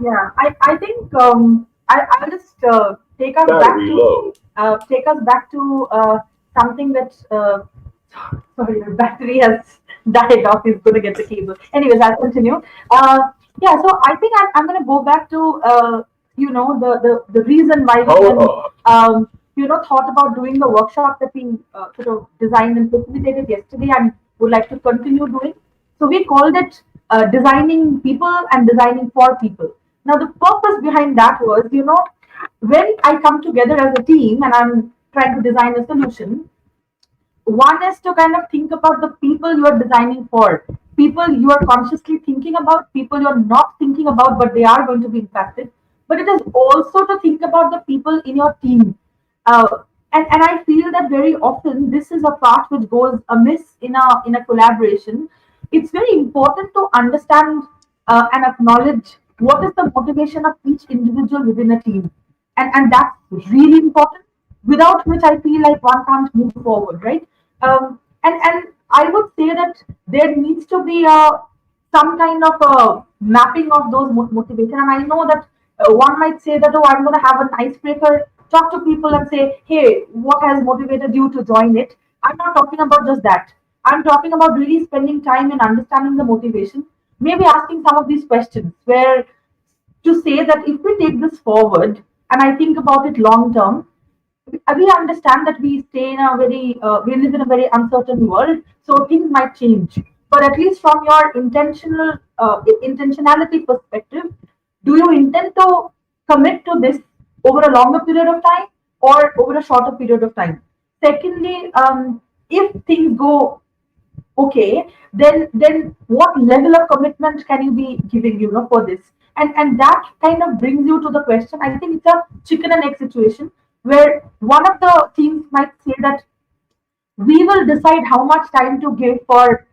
Yeah, I think I'll just take us back to something that sorry, the battery has died off. He's going to get the cable. Anyways, I'll continue. Yeah, so I think I'm going to go back to the reason why we thought about doing the workshop that we sort of designed and facilitated yesterday, and would like to continue doing. So we called it designing people and designing for people. Now the purpose behind that was, when I come together as a team and I'm trying to design a solution, one is to kind of think about the people you are designing for, people you are consciously thinking about, people you're not thinking about, but they are going to be impacted. But it is also to think about the people in your team. And I feel that very often this is a part which goes amiss in a collaboration. It's very important to understand and acknowledge what is the motivation of each individual within a team, and that's really important. Without which I feel like one can't move forward, right? And I would say that there needs to be some kind of a mapping of those motivation. And I know that one might say that, oh, I'm going to have an icebreaker, talk to people and say, hey, what has motivated you to join it? I'm not talking about just that. I'm talking about really spending time in understanding the motivation, maybe asking some of these questions where to say that if we take this forward and I think about it long term, we understand that we stay in a very we live in a very uncertain world, so things might change. But at least from your intentionality perspective, do you intend to commit to this over a longer period of time or over a shorter period of time? Secondly, if things go okay, then what level of commitment can you be giving, for this? And that kind of brings you to the question. I think it's a chicken and egg situation where one of the teams might say that we will decide how much time to give for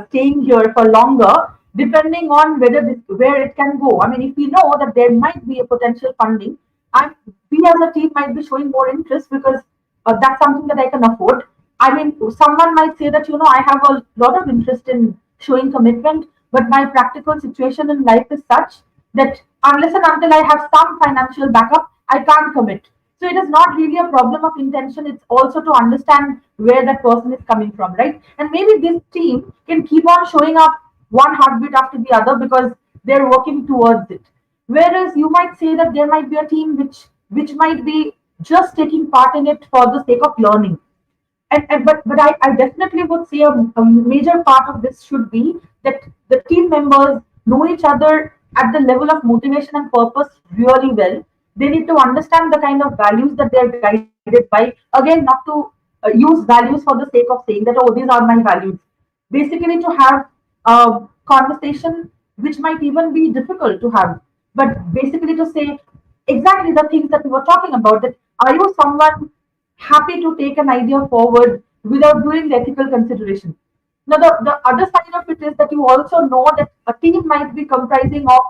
staying here for longer, depending on where it can go. I mean, if we know that there might be a potential funding, and we as a team might be showing more interest because that's something that I can afford. I mean, someone might say that, I have a lot of interest in showing commitment, but my practical situation in life is such that unless and until I have some financial backup, I can't commit. So it is not really a problem of intention. It's also to understand where that person is coming from, right? And maybe this team can keep on showing up one heartbeat after the other because they're working towards it. Whereas you might say that there might be a team which might be just taking part in it for the sake of learning. But I definitely would say a major part of this should be that the team members know each other at the level of motivation and purpose really well. They need to understand the kind of values that they're guided by. Again, not to use values for the sake of saying that, oh, these are my values. Basically, to have a conversation which might even be difficult to have, but basically to say exactly the things that we were talking about. That are you someone happy to take an idea forward without doing the ethical consideration? Now, the other side of it is that you also know that a team might be comprising of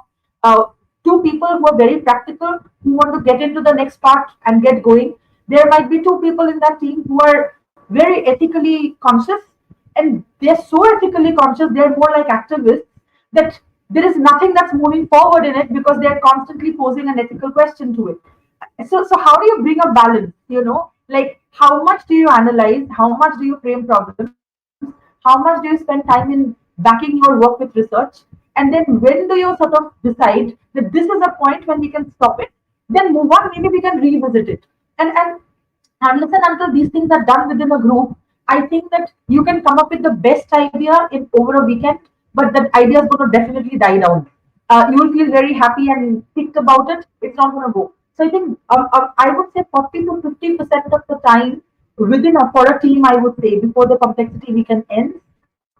uh, two people who are very practical, who want to get into the next part and get going. There might be two people in that team who are very ethically conscious, and they're so ethically conscious, they're more like activists, that there is nothing that's moving forward in it because they're constantly posing an ethical question to it. So how do you bring a balance? Like, how much do you analyze? How much do you frame problems? How much do you spend time in backing your work with research? And then when do you sort of decide that this is a point when we can stop it? Then move on. Maybe we can revisit it. And unless and until these things are done within a group, I think that you can come up with the best idea in over a weekend, but that idea is going to definitely die down. You will feel very happy and picked about it. It's not going to go. So I think I would say 40 to 50% of the time within for a team, I would say before the complexity weekend ends,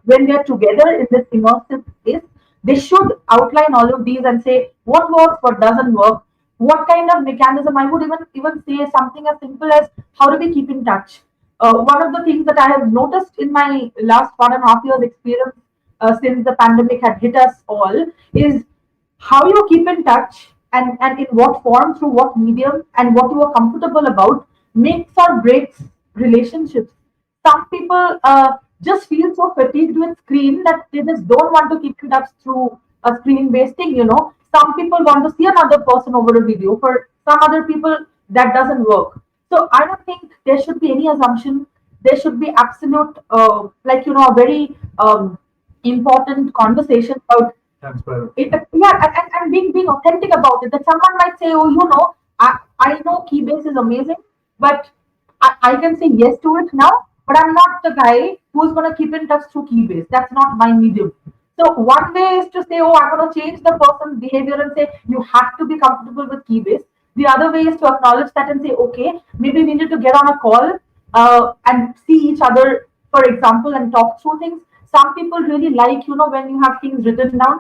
when we are together in this immersive space, they should outline all of these and say what works, what doesn't work, what kind of mechanism. I would even say something as simple as how do we keep in touch. One of the things that I have noticed in my last 1.5 years experience since the pandemic had hit us all is how you keep in touch, and in what form, through what medium, and what you are comfortable about makes or breaks relationships. Some people just feel so fatigued with screen that they just don't want to keep in touch through a screen based thing. Some people want to see another person over a video. For some other people, that doesn't work. So I don't think there should be any assumption. There should be absolute, a very important conversation about Transparent. yeah, and being authentic about it. That someone might say, oh, I know Keybase is amazing, but I can say yes to it now, but I'm not the guy who's going to keep in touch through Keybase. That's not my medium. So one way is to say, oh, I'm going to change the person's behavior and say, you have to be comfortable with Keybase. The other way is to acknowledge that and say, okay, maybe we need to get on a call and see each other, for example, and talk through things. Some people really like, when you have things written down,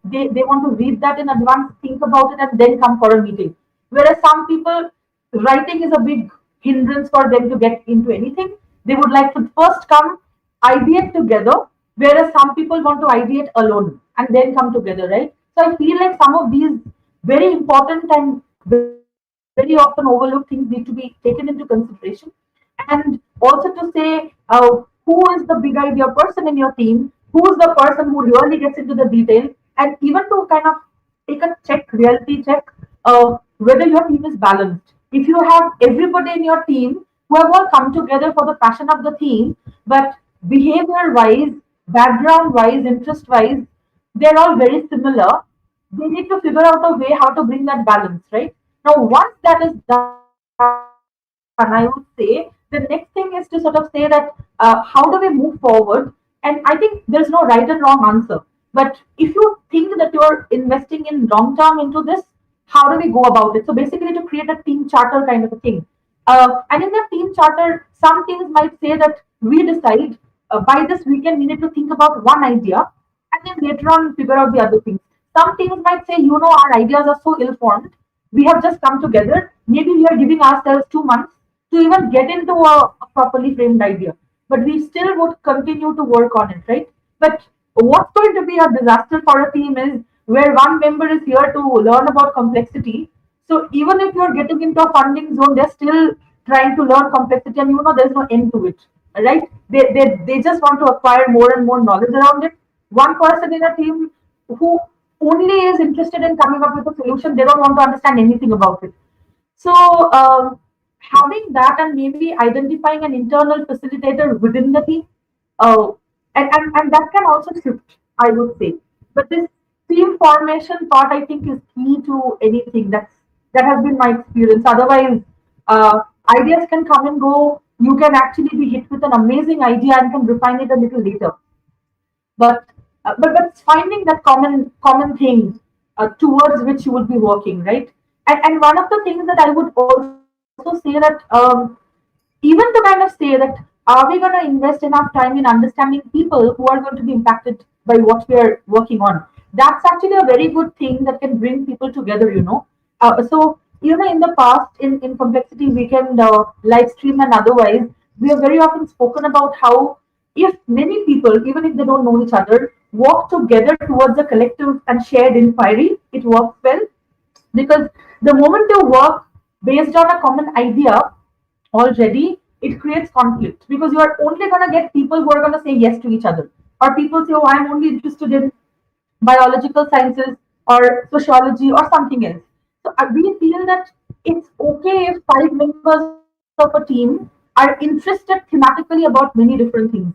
they want to read that in advance, think about it, and then come for a meeting. Whereas some people, writing is a big hindrance for them to get into anything. They would like to first come, ideate together, whereas some people want to ideate alone and then come together, right? So I feel like some of these very important and very often overlooked things need to be taken into consideration. And also to say who is the big idea person in your team, who is the person who really gets into the detail, and even to kind of take a reality check whether your team is balanced. If you have everybody in your team who who have all come together for the passion of the theme, but behavior-wise, background-wise, interest-wise, they're all very similar. They need to figure out a way how to bring that balance, right? Now, once that is done, I would say the next thing is to sort of say that how do we move forward? And I think there's no right and wrong answer. But if you think that you're investing in long term into this, how do we go about it? So basically, to create a team charter kind of a thing. And in that team charter, some teams might say that we decide by this weekend we need to think about one idea and then later on figure out the other things. Some teams might say, our ideas are so ill formed. We have just come together. Maybe we are giving ourselves 2 months to even get into a properly framed idea. But we still would continue to work on it, right? But what's going to be a disaster for a team is where one member is here to learn about complexity. So even if you're getting into a funding zone, they're still trying to learn complexity, and there's no end to it, right? They just want to acquire more and more knowledge around it. One person in a team who only is interested in coming up with a solution, they don't want to understand anything about it. So having that and maybe identifying an internal facilitator within the team, uh, and that can also shift, I would say. But this team formation part, I think, is key to anything. That has been my experience. Otherwise, ideas can come and go. You can actually be hit with an amazing idea and can refine it a little later. But it's finding that common thing towards which you would be working, right? And one of the things that I would also say that even to kind of say that are we going to invest enough time in understanding people who are going to be impacted by what we are working on? That's actually a very good thing that can bring people together. So in the past, in complexity weekend live stream and otherwise, we have very often spoken about how if many people, even if they don't know each other, work together towards a collective and shared inquiry, it works well. Because the moment you work based on a common idea already, it creates conflict because you are only going to get people who are going to say yes to each other, or people say, oh, I'm only interested in biological sciences or sociology or something else. So we feel that it's okay if 5 members of a team are interested thematically about many different things,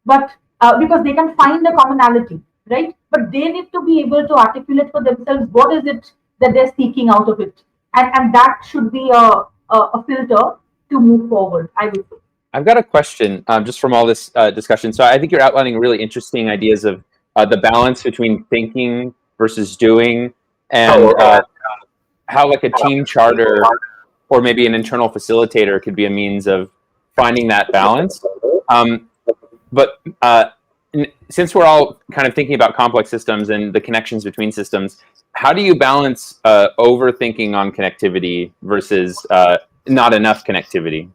but because they can find a commonality, right? But they need to be able to articulate for themselves what is it that they're seeking out of it, and that should be a filter to move forward, I would say. I've got a question just from all this discussion. So I think you're outlining really interesting ideas of the balance between thinking versus doing, and how like a team charter or maybe an internal facilitator could be a means of finding that balance. But since we're all kind of thinking about complex systems and the connections between systems, how do you balance overthinking on connectivity versus not enough connectivity?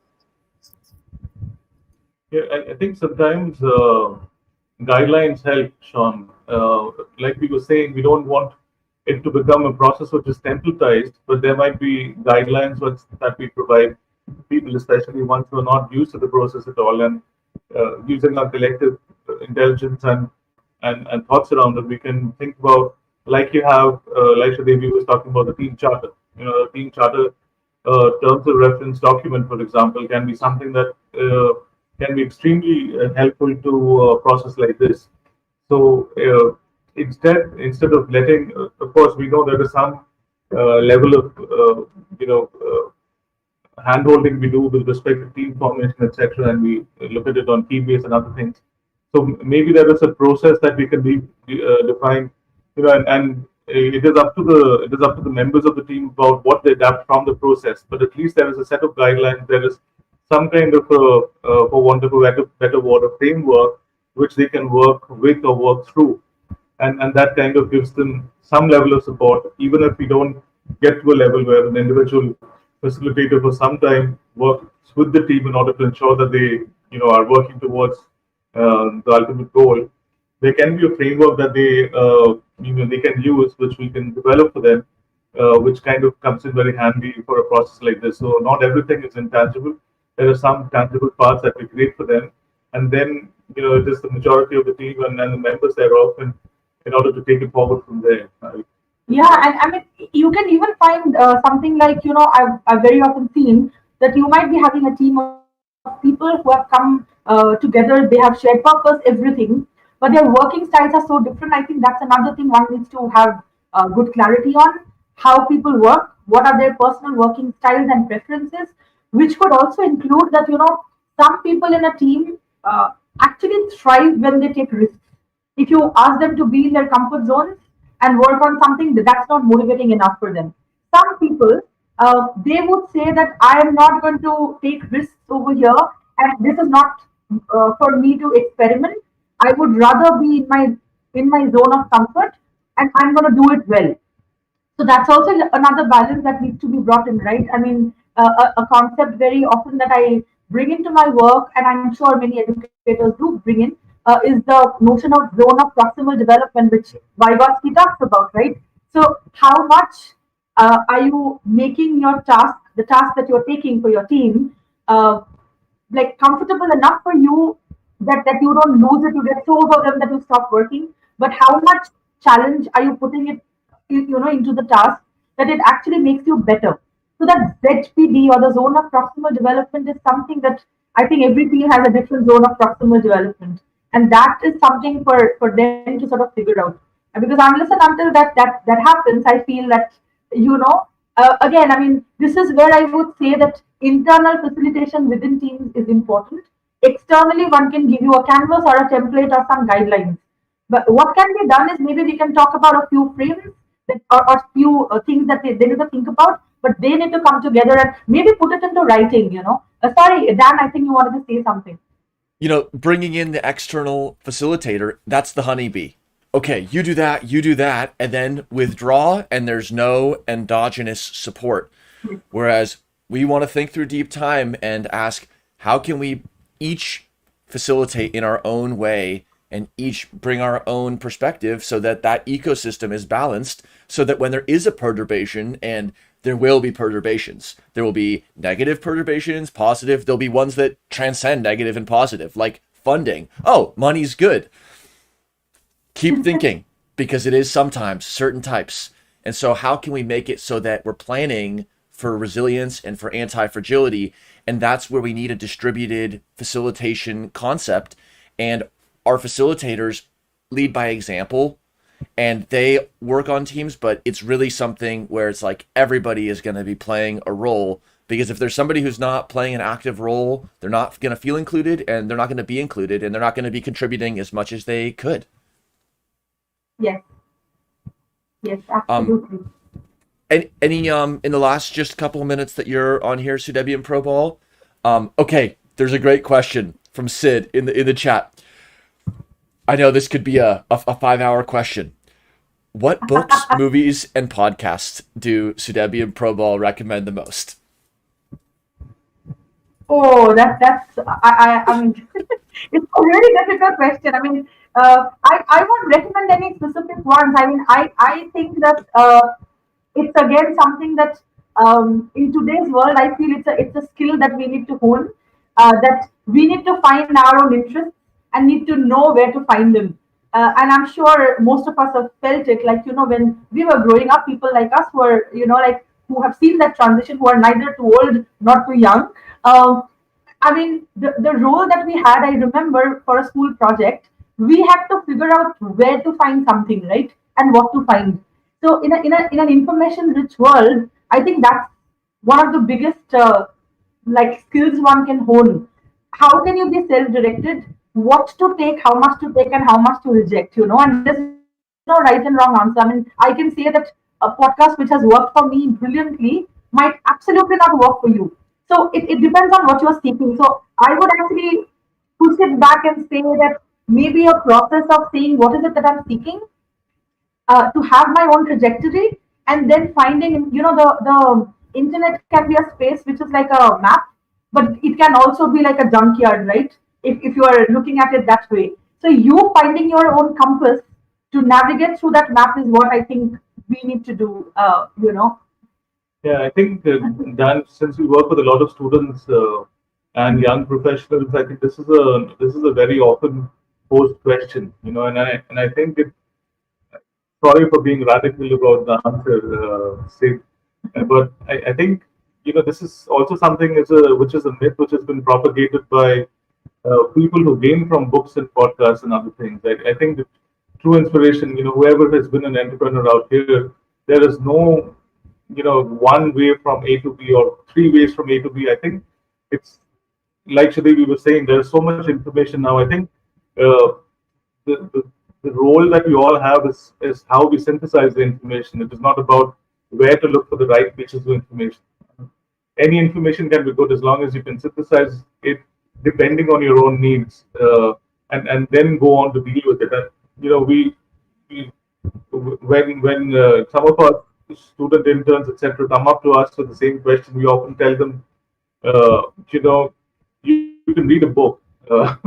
Yeah, I think sometimes guidelines help, Sean. Like we were saying, we don't want it to become a process which is templatized, but there might be guidelines that we provide people, especially ones who are not used to the process at all, and using our collective intelligence and thoughts around it, we can think about, like you have, like Shredevi was talking about the team charter. The team charter terms of reference document, for example, can be something that can be extremely helpful to a process like this. So instead of letting, of course, we know there is some level of handholding we do with respect to team formation, etc., and we look at it on team base and other things. So maybe there is a process that we can define, and it is up to the members of the team about what they adapt from the process. But at least there is a set of guidelines. There is some kind of for want of a better word, a framework which they can work with or work through, and that kind of gives them some level of support, even if we don't get to a level where an individual facilitator for some time works with the team in order to ensure that they are working towards the ultimate goal. There can be a framework that they can use, which we can develop for them, which kind of comes in very handy for a process like this. So not everything is intangible. There are some tangible parts that we create for them, and then it is the majority of the team and the members thereof, in order to take it forward from there. Yeah, and I mean, you can even find something like, I've very often seen that you might be having a team of people who have come together, they have shared purpose, everything, but their working styles are so different. I think that's another thing one needs to have good clarity on how people work, what are their personal working styles and preferences, which could also include that, some people in a team actually thrive when they take risks. If you ask them to be in their comfort zones and work on something, that's not motivating enough for them. Some people, they would say that I am not going to take risks over here, and this is not for me to experiment. I would rather be in my zone of comfort, and I'm going to do it well. So that's also another balance that needs to be brought in, right? I mean, a concept very often that I bring into my work, and I'm sure many educators do bring in, is the notion of zone of proximal development, which Vygotsky talks about, right? So how much are you making your task, the task that you're taking for your team, like comfortable enough for you that you don't lose it, you get so overwhelmed that you stop working. But how much challenge are you putting it, into the task that it actually makes you better? So that ZPD, or the zone of proximal development, is something that I think every team has a different zone of proximal development, and that is something for them to sort of figure out. And because unless and until that happens, I feel that, you know again, I mean, this is where I would say that internal facilitation within teams is important. Externally, one can give you a canvas or a template or some guidelines. But what can be done is maybe we can talk about a few frames or few things that they need to think about, but they need to come together and maybe put it into writing. Sorry, Dan, I think you wanted to say something. Bringing in the external facilitator, that's the honeybee. Okay, you do that, and then withdraw, and there's no endogenous support. Whereas we want to think through deep time and ask, how can we each facilitate in our own way and each bring our own perspective so that that ecosystem is balanced, so that when there is a perturbation, and there will be perturbations, there will be negative perturbations, positive, there'll be ones that transcend negative and positive, like funding. Oh, money's good. Keep thinking, because it is sometimes certain types. And so how can we make it so that we're planning for resilience and for anti-fragility? And that's where we need a distributed facilitation concept. And our facilitators lead by example, and they work on teams, but it's really something where it's like everybody is going to be playing a role. Because if there's somebody who's not playing an active role, they're not going to feel included, and they're not going to be included, and they're not going to be contributing as much as they could. Yes. Yes, absolutely. Any in the last just couple of minutes that you're on here, Sudebian Pro Ball? Okay, there's a great question from Sid in the chat. I know this could be a 5-hour question. What books, movies, and podcasts do Sudebian Pro Ball recommend the most? Oh, I mean, it's a really difficult question. I mean, I won't recommend any specific ones. I mean, I think that it's again something that, in today's world, I feel it's a skill that we need to hone. That we need to find our own interests and need to know where to find them. And I'm sure most of us have felt it. Like, when we were growing up, people like us were, like, who have seen that transition, who are neither too old nor too young. I mean, the role that we had, I remember for a school project, we had to figure out where to find something, right? And what to find. So in an information rich world, I think that's one of the biggest like skills one can hone. How can you be self-directed? What to take, how much to take, and how much to reject? And there's no right and wrong answer. I mean, I can say that a podcast which has worked for me brilliantly might absolutely not work for you. So it depends on what you're seeking. So I would actually push it back and say that maybe a process of saying what is it that I'm seeking, to have my own trajectory, and then finding, the internet can be a space which is like a map, but it can also be like a junkyard, right? If you are looking at it that way. So you finding your own compass to navigate through that map is what I think we need to do. Yeah, I think Dan, since we work with a lot of students and young professionals, I think this is a very often posed question, and I think sorry for being radical about the answer, Sid, but I think this is also something which is a myth which has been propagated by people who gain from books and podcasts and other things. I think that true inspiration, whoever has been an entrepreneur out here, there is no, one way from A to B or three ways from A to B. I think it's like Shadevi was saying, there's so much information now. I think uh, the the role that we all have is how we synthesize the information. It is not about where to look for the right pieces of information. Any information can be good as long as you can synthesize it depending on your own needs, and then go on to deal with it. And we when some of our student interns, etc., come up to us with the same question, we often tell them, uh, you know, you can read a book, but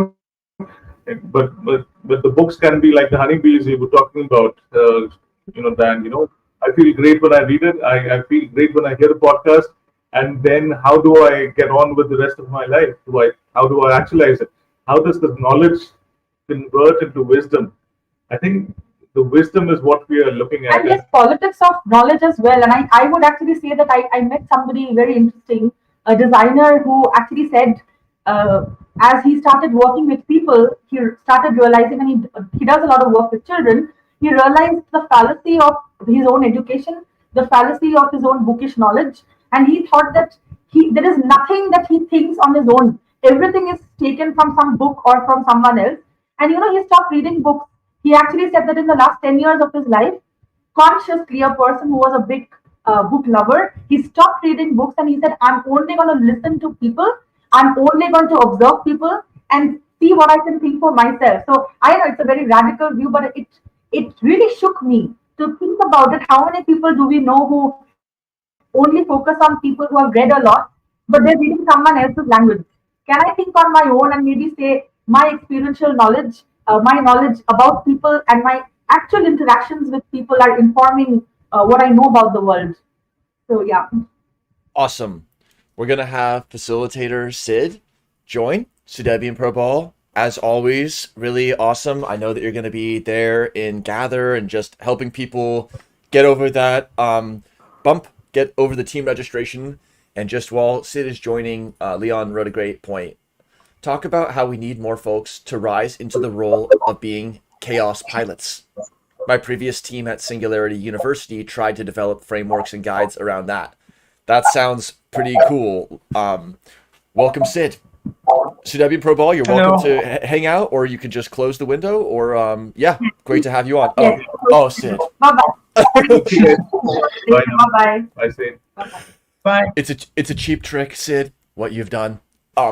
the books can be like the honeybees we were talking about. Dan, I feel great when I read it. I feel great when I hear a podcast. And then how do I get on with the rest of my life? How do I actualize it? How does the knowledge convert into wisdom? I think the wisdom is what we are looking at. And yes, politics of knowledge as well. And I would actually say that I met somebody very interesting, a designer who actually said, as he started working with people, he started realizing, and he does a lot of work with children. He realized the fallacy of his own education, the fallacy of his own bookish knowledge, and he thought that there is nothing that he thinks on his own. Everything is taken from some book or from someone else. And he stopped reading books. He actually said that in the last 10 years of his life, consciously, a person who was a big book lover, he stopped reading books and he said, I'm only going to listen to people. I'm only going to observe people and see what I can think for myself. So I know it's a very radical view, but it really shook me to think about it. How many people do we know who only focus on people who have read a lot, but they're reading someone else's language? Can I think on my own and maybe say my experiential knowledge, my knowledge about people, and my actual interactions with people are informing what I know about the world? So, yeah. Awesome. We're going to have facilitator Sid join, Sudevi and Pro Ball. As always, really awesome. I know that you're going to be there in Gather and just helping people get over that bump, get over the team registration. And just while Sid is joining, Leon wrote a great point. Talk about how we need more folks to rise into the role of being chaos pilots. My previous team at Singularity University tried to develop frameworks and guides around that. That sounds pretty cool. Welcome, Sid. CW Pro Ball, you're welcome to hang out, or you can just close the window, or yeah, great to have you on. Oh, Sid. Bye-bye. Bye-bye. Bye, Sid. Bye. It's a cheap trick, Sid, what you've done. Do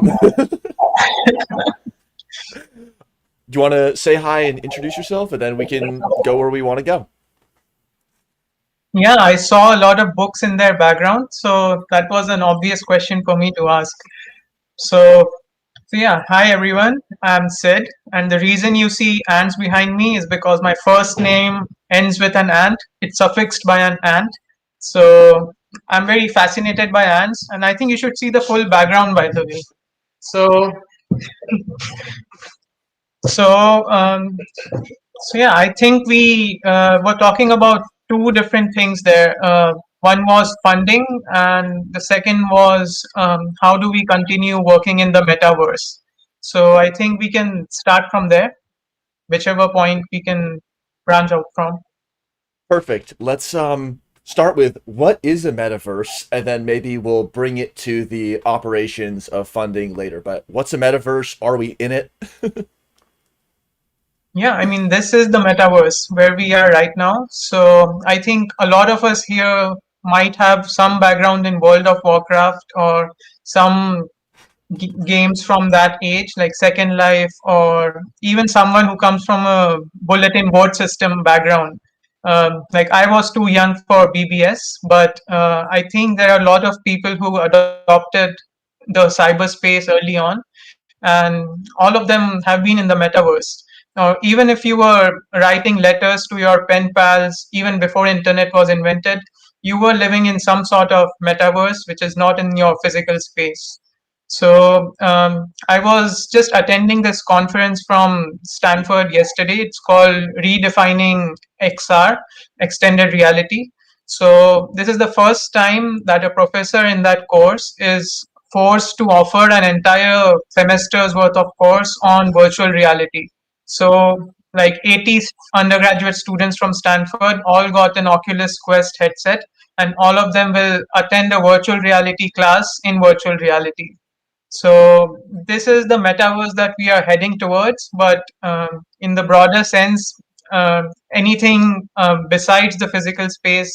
you want to say hi and introduce yourself, and then we can go where we want to go? Yeah, I saw a lot of books in their background, so that was an obvious question for me to ask. So yeah, hi everyone, I'm Sid, and the reason you see ants behind me is because my first name ends with an ant. It's suffixed by an ant. So I'm very fascinated by ants, and I think you should see the full background, by the way. So yeah, I think we were talking about two different things there. One was funding, and the second was how do we continue working in the metaverse. So I think we can start from there, whichever point we can branch out from. Perfect. Let's start with what is a metaverse, and then maybe we'll bring it to the operations of funding later. But what's a metaverse? Are we in it? Yeah, I mean, this is the metaverse where we are right now. So I think a lot of us here might have some background in World of Warcraft or some games from that age, like Second Life, or even someone who comes from a bulletin board system background. Like I was too young for BBS, but I think there are a lot of people who adopted the cyberspace early on, and all of them have been in the metaverse. Now, even if you were writing letters to your pen pals even before internet was invented, you were living in some sort of metaverse, which is not in your physical space. So I was just attending this conference from Stanford yesterday. It's called Redefining XR, Extended Reality. So this is the first time that a professor in that course is forced to offer an entire semester's worth of course on virtual reality. So like 80 undergraduate students from Stanford all got an Oculus Quest headset, and all of them will attend a virtual reality class in virtual reality. So this is the metaverse that we are heading towards, but in the broader sense, anything besides the physical space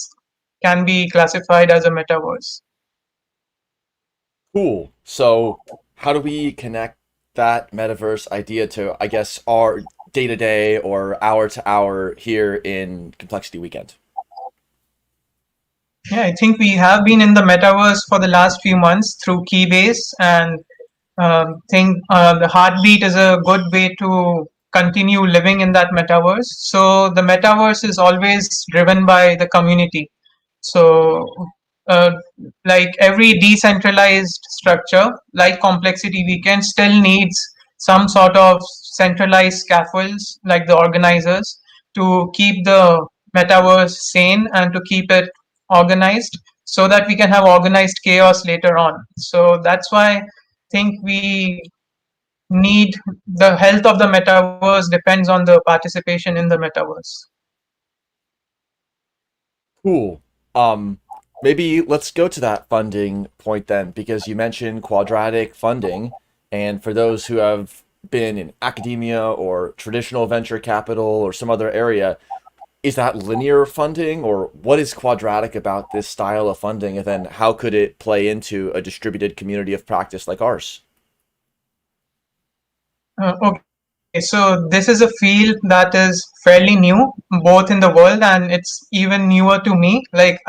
can be classified as a metaverse. Cool. So, how do we connect that metaverse idea to, I guess, our day to day or hour to hour here in Complexity Weekend? Yeah, I think we have been in the metaverse for the last few months through Keybase, and think the heartbeat is a good way to continue living in that metaverse. So the metaverse is always driven by the community. So uh, like every decentralized structure, like Complexity Weekend still needs some sort of centralized scaffolds, like the organizers, to keep the metaverse sane and to keep it organized, so that we can have organized chaos later on. So that's why I think we need, the health of the metaverse depends on the participation in the metaverse. Cool. Um, Maybe let's go to that funding point then, because you mentioned quadratic funding, and for those who have been in academia or traditional venture capital or some other area, is that linear funding, or what is quadratic about this style of funding, and then how could it play into a distributed community of practice like ours? Okay, so this is a field that is fairly new, both in the world, and it's even newer to me. Like,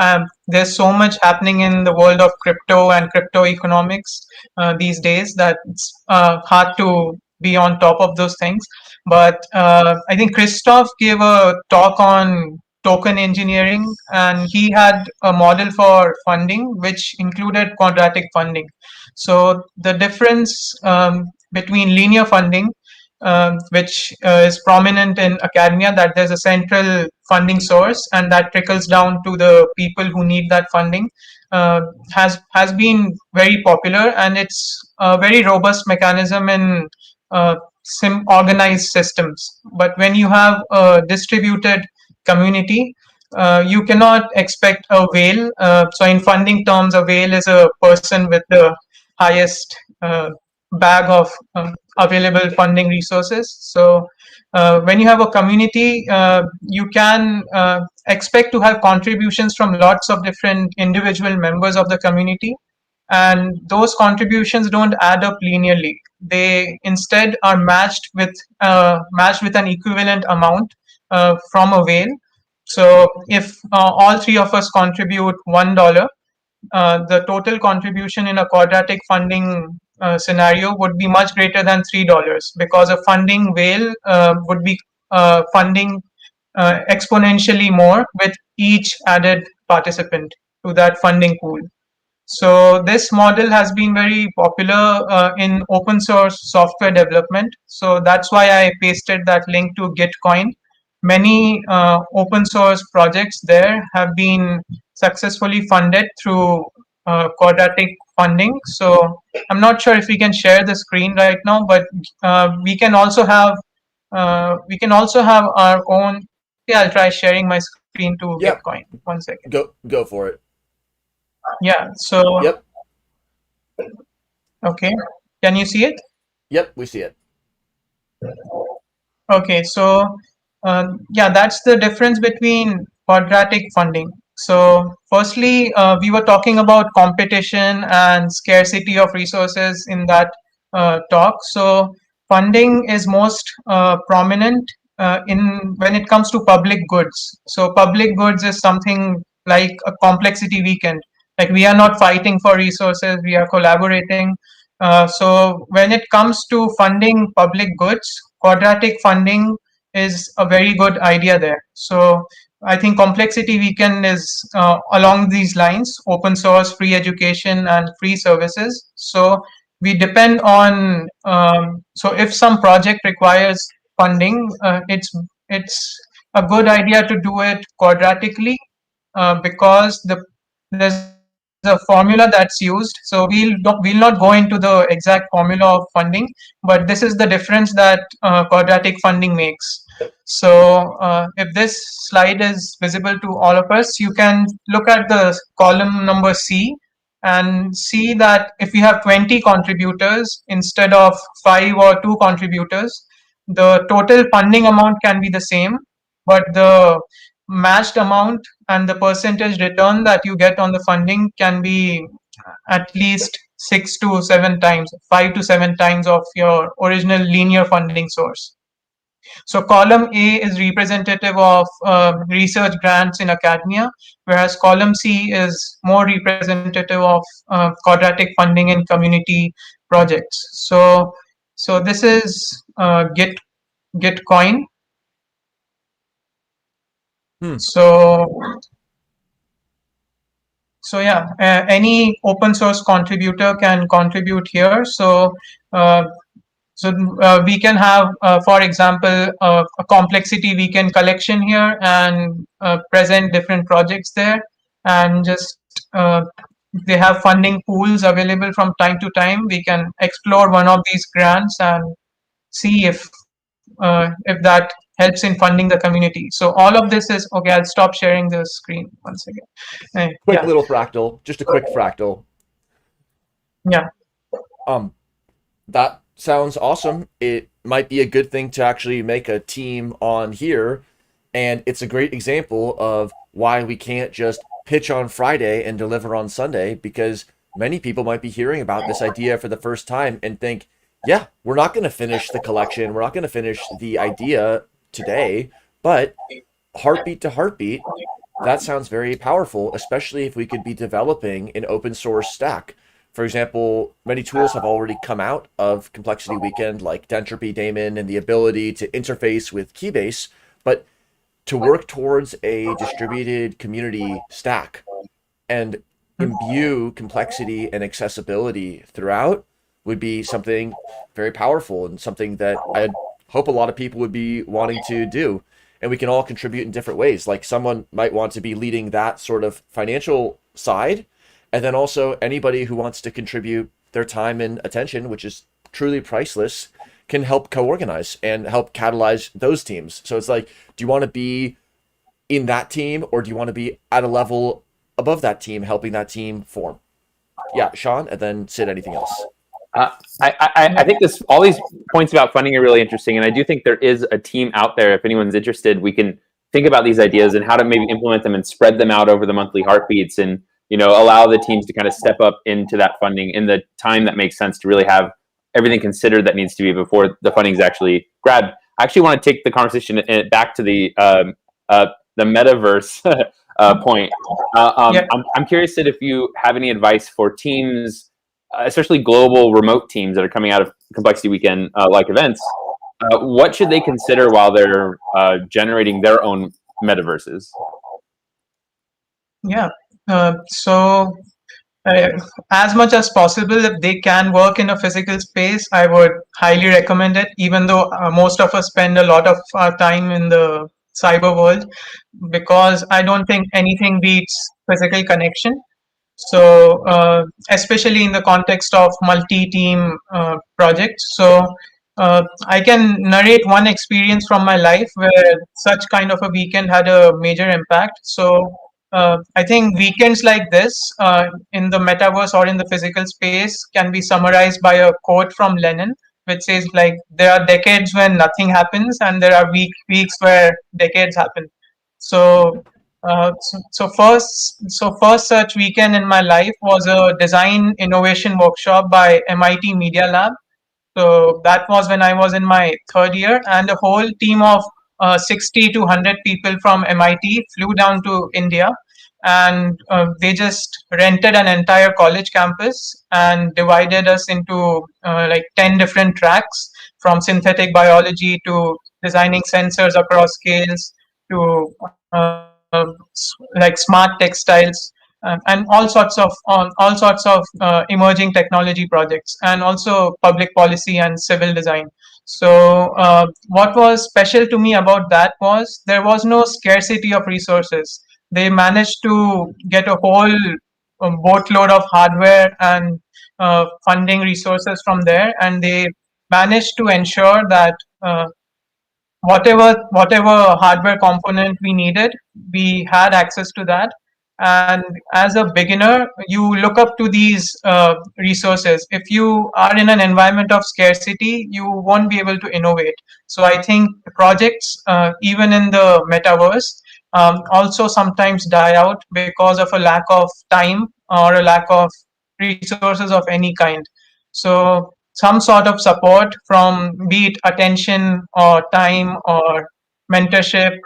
there's so much happening in the world of crypto and crypto economics these days that it's hard to be on top of those things. But I think Christoph gave a talk on token engineering, and he had a model for funding which included quadratic funding. So the difference between linear funding, which is prominent in academia, that there's a central funding source and that trickles down to the people who need that funding, has been very popular, and it's a very robust mechanism in organized systems. But when you have a distributed community, you cannot expect a whale. So in funding terms, a whale is a person with the highest bag of available funding resources. So when you have a community, you can expect to have contributions from lots of different individual members of the community, and those contributions don't add up linearly. They instead are matched with an equivalent amount from a whale. So if all three of us contribute $1, the total contribution in a quadratic funding scenario would be much greater than $3, because a funding whale would be funding exponentially more with each added participant to that funding pool. So this model has been very popular in open source software development. So that's why I pasted that link to Gitcoin. Many open source projects there have been successfully funded through quadratic funding. So I'm not sure if we can share the screen right now, but we can also have our own. Yeah, I'll try sharing my screen to Yep, Gitcoin. 1 second. go for it. Yeah. So Yep, okay, can you see it? yep, we see it. Okay, so yeah, that's the difference between quadratic funding. So firstly, we were talking about competition and scarcity of resources in that talk. So funding is most prominent in when it comes to public goods. So public goods is something like a complexity weekend. Like, we are not fighting for resources, we are collaborating. So when it comes to funding public goods, quadratic funding is a very good idea there. So I think Complexity Weekend is along these lines: open source, free education, and free services. So we depend on. So if some project requires funding, it's a good idea to do it quadratically, because there's a formula that's used. So we'll not go into the exact formula of funding, but this is the difference that quadratic funding makes. So if this slide is visible to all of us, you can look at the column number C and see that if we have 20 contributors instead of 5 or 2 contributors, the total funding amount can be the same, but the matched amount and the percentage return that you get on the funding can be at least 6 to 7 times, 5 to 7 times of your original linear funding source. So column A is representative of research grants in academia, whereas column C is more representative of quadratic funding in community projects. So this is Gitcoin. So yeah, any open source contributor can contribute here. So we can have, for example, a complexity weekend collection here and present different projects there, and just they have funding pools available from time to time. We can explore one of these grants and see if that helps in funding the community. So all of this is okay. I'll stop sharing the screen once again. Quick little fractal, just a quick fractal. Yeah. That sounds awesome. It might be a good thing to actually make a team on here, and it's a great example of why we can't just pitch on Friday and deliver on Sunday, because many people might be hearing about this idea for the first time and think, yeah, we're not going to finish the collection, we're not going to finish the idea today, but heartbeat to heartbeat, that sounds very powerful, especially if we could be developing an open source stack. For example, many tools have already come out of Complexity Weekend, like Dentropy Daemon and the ability to interface with Keybase, but to work towards a distributed community stack and imbue complexity and accessibility throughout would be something very powerful and something that I hope a lot of people would be wanting to do. And we can all contribute in different ways. Like someone might want to be leading that sort of financial side, and then also anybody who wants to contribute their time and attention, which is truly priceless, can help co-organize and help catalyze those teams. So it's like, do you want to be in that team, or do you want to be at a level above that team, helping that team form? Yeah, Sean, and then Sid, anything else? I think all these points about funding are really interesting, and I do think there is a team out there. If anyone's interested, we can think about these ideas and how to maybe implement them and spread them out over the monthly heartbeats, and allow the teams to kind of step up into that funding in the time that makes sense to really have everything considered that needs to be before the funding is actually grabbed. I actually want to take the conversation back to the metaverse point. I'm curious if you have any advice for teams, especially global remote teams that are coming out of Complexity Weekend like events. What should they consider while they're generating their own metaverses? Yeah. So as much as possible, if they can work in a physical space, I would highly recommend it, even though most of us spend a lot of our time in the cyber world, because I don't think anything beats physical connection. So especially in the context of multi-team projects. So I can narrate one experience from my life where such kind of a weekend had a major impact. So I think weekends like this in the metaverse or in the physical space can be summarized by a quote from Lenin, which says, like, there are decades when nothing happens and there are weeks where decades happen. So first such weekend in my life was a design innovation workshop by MIT Media Lab. So that was when I was in my third year, and a whole team of 60 to 100 people from MIT flew down to India, and they just rented an entire college campus and divided us into like 10 different tracks, from synthetic biology to designing sensors across scales to like smart textiles, and all sorts of emerging technology projects, and also public policy and civil design. So what was special to me about that was there was no scarcity of resources. they managed to get a whole boatload of hardware and funding resources from there, and they managed to ensure that whatever hardware component we needed, we had access to that. And as a beginner, you look up to these resources. If you are in an environment of scarcity, you won't be able to innovate. So I think projects, even in the metaverse, also sometimes die out because of a lack of time or a lack of resources of any kind. So some sort of support from, be it attention or time or mentorship,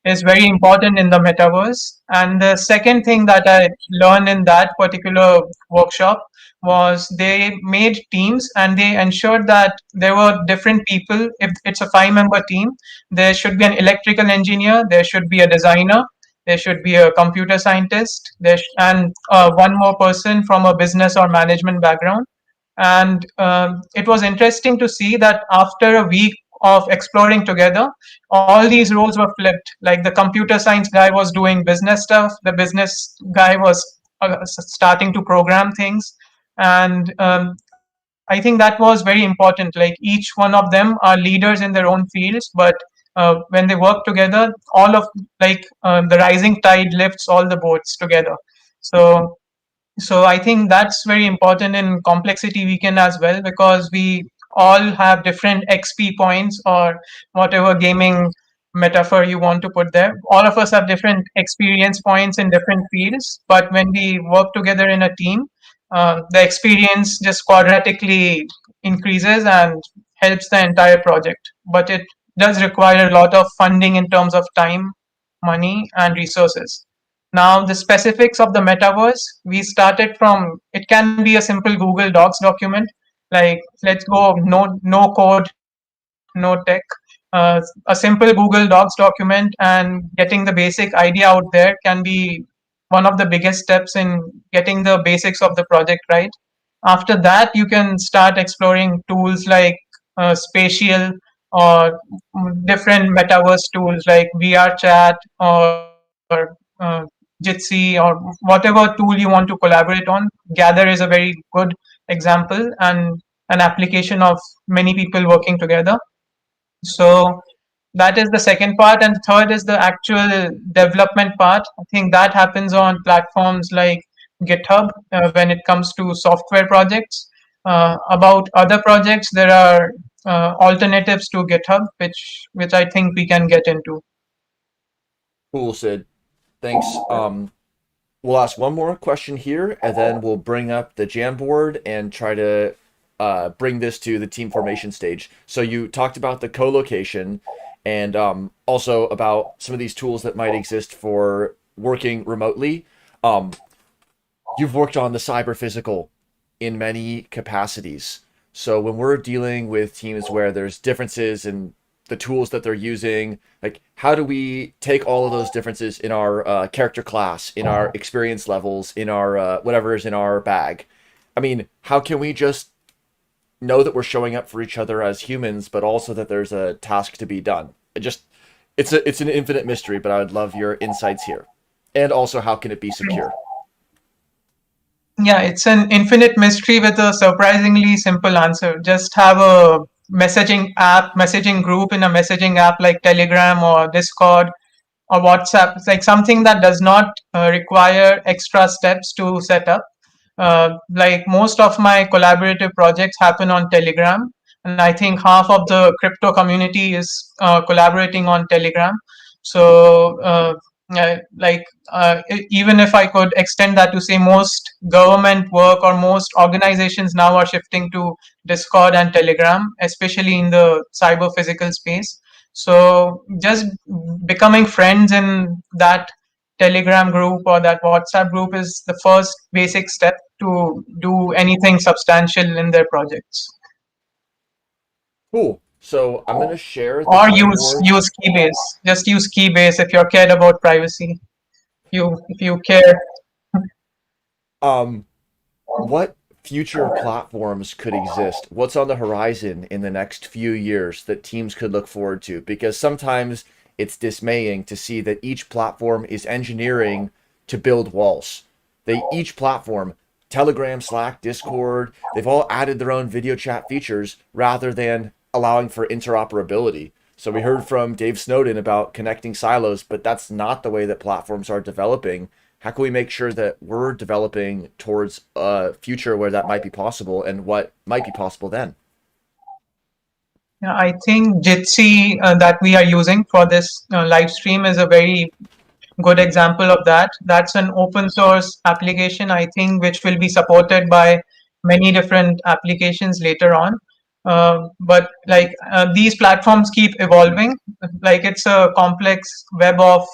is very important in the metaverse. And the second thing that I learned in that particular workshop was they made teams and they ensured that there were different people. If it's a 5-member team, there should be an electrical engineer, there should be a designer, there should be a computer scientist, and one more person from a business or management background. And it was interesting to see that after a week of exploring together, all these roles were flipped. Like the computer science guy was doing business stuff, the business guy was starting to program things. And I think that was very important. Like each one of them are leaders in their own fields, but when they work together, all of the rising tide lifts all the boats together. So I think that's very important in complexity weekend as well, because we all have different XP points, or whatever gaming metaphor you want to put there. All of us have different experience points in different fields, but when we work together in a team, the experience just quadratically increases and helps the entire project. But it does require a lot of funding in terms of time, money, and resources. Now, the specifics of the metaverse, we started from, it can be a simple Google Docs document. Like, let's go no code, no tech, a simple Google Docs document, and getting the basic idea out there can be one of the biggest steps in getting the basics of the project right. After that, you can start exploring tools like spatial or different metaverse tools like VR chat or Jitsi or whatever tool you want to collaborate on. Gather is a very good example and an application of many people working together. So that is the second part, and third is the actual development part. I think that happens on platforms like GitHub when it comes to software projects. About other projects, there are alternatives to GitHub, which I think we can get into. Cool, Sid. Thanks. We'll ask one more question here, and then we'll bring up the Jamboard and try to bring this to the team formation stage. So you talked about the co-location, and also about some of these tools that might exist for working remotely. You've worked on the cyber physical in many capacities. So when we're dealing with teams where there's differences in the tools that they're using, like how do we take all of those differences in our character class, in our experience levels, in our whatever is in our bag? I mean, how can we just know that we're showing up for each other as humans, but also that there's a task to be done? It's an infinite mystery, but I would love your insights here. And also, how can it be secure? Yeah, it's an infinite mystery with a surprisingly simple answer. Just have a messaging group in a messaging app like Telegram or Discord or WhatsApp. It's like something that does not require extra steps to set up. Like most of my collaborative projects happen on Telegram, and I think half of the crypto community is collaborating on Telegram. So, even if I could extend that to say most government work or most organizations now are shifting to Discord and Telegram, especially in the cyber physical space. So, just becoming friends in that Telegram group or that WhatsApp group is the first basic step to do anything substantial in their projects. Cool. So I'm gonna share the Or Jamboard. use Keybase. Just use Keybase if you're cared about privacy. If you care. What future platforms could exist? What's on the horizon in the next few years that teams could look forward to? Because sometimes it's dismaying to see that each platform is engineering to build walls. Each platform, Telegram, Slack, Discord, they've all added their own video chat features rather than allowing for interoperability. So we heard from Dave Snowden about connecting silos, but that's not the way that platforms are developing. How can we make sure that we're developing towards a future where that might be possible, and what might be possible then? Yeah, I think Jitsi that we are using for this live stream is a very good example of that. That's an open source application, I think, which will be supported by many different applications later on. But these platforms keep evolving. Like, it's a complex web of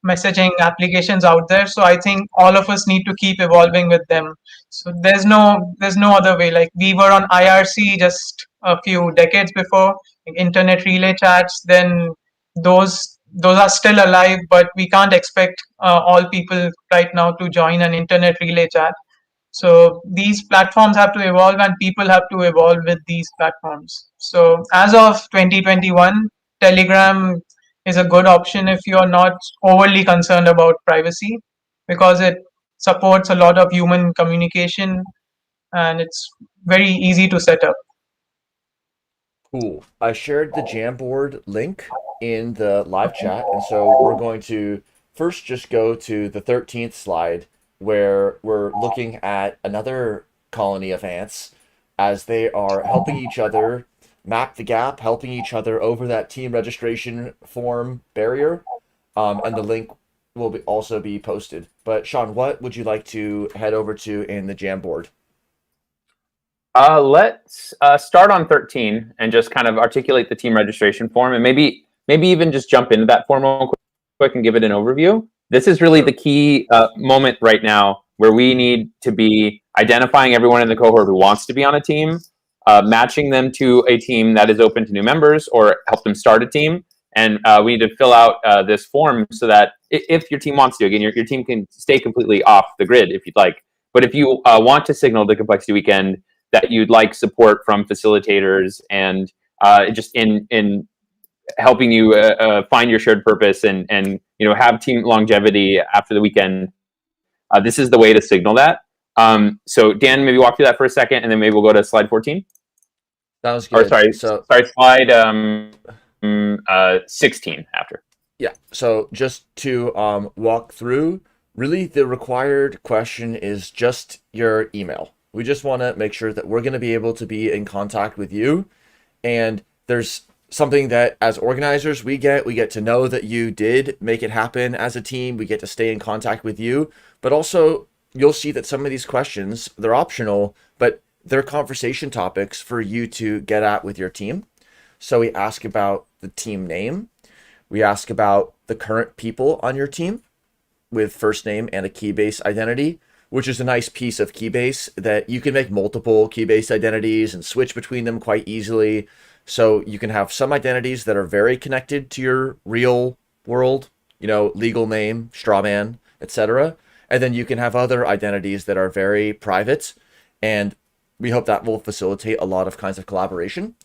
messaging applications out there. So I think all of us need to keep evolving with them. So there's no other way. Like, we were on IRC just a few decades before, like internet relay chats. Then those are still alive, but we can't expect all people right now to join an internet relay chat. So these platforms have to evolve, and people have to evolve with these platforms. So as of 2021, Telegram is a good option if you're not overly concerned about privacy, because it supports a lot of human communication and it's very easy to set up. Cool. I shared the Jamboard link in the live chat, and so we're going to first just go to the 13th slide, where we're looking at another colony of ants as they are helping each other map the gap, helping each other over that team registration form barrier, and the link will also be posted. But Sean, what would you like to head over to in the Jamboard? Let's start on 13 and just kind of articulate the team registration form, and maybe even just jump into that form real quick and give it an overview. This is really the key moment right now, where we need to be identifying everyone in the cohort who wants to be on a team, matching them to a team that is open to new members, or help them start a team. And we need to fill out this form so that if your team wants to, again, your team can stay completely off the grid if you'd like. But if you want to signal to Complexity Weekend that you'd like support from facilitators and just in helping you find your shared purpose and have team longevity after the weekend, this is the way to signal that. So Dan, maybe walk through that for a second, and then maybe we'll go to slide 14. Sounds good. Or sorry, slide 16 after. Yeah. So just to walk through, really the required question is just your email. We just want to make sure that we're going to be able to be in contact with you. And there's something that as organizers we get to know that you did make it happen as a team. We get to stay in contact with you. But also you'll see that some of these questions, they're optional, but they're conversation topics for you to get at with your team. So we ask about the team name. We ask about the current people on your team with first name and a Keybase identity, which is a nice piece of Keybase that you can make multiple Keybase identities and switch between them quite easily. So you can have some identities that are very connected to your real world, legal name, strawman, etc. And then you can have other identities that are very private. And we hope that will facilitate a lot of kinds of collaboration.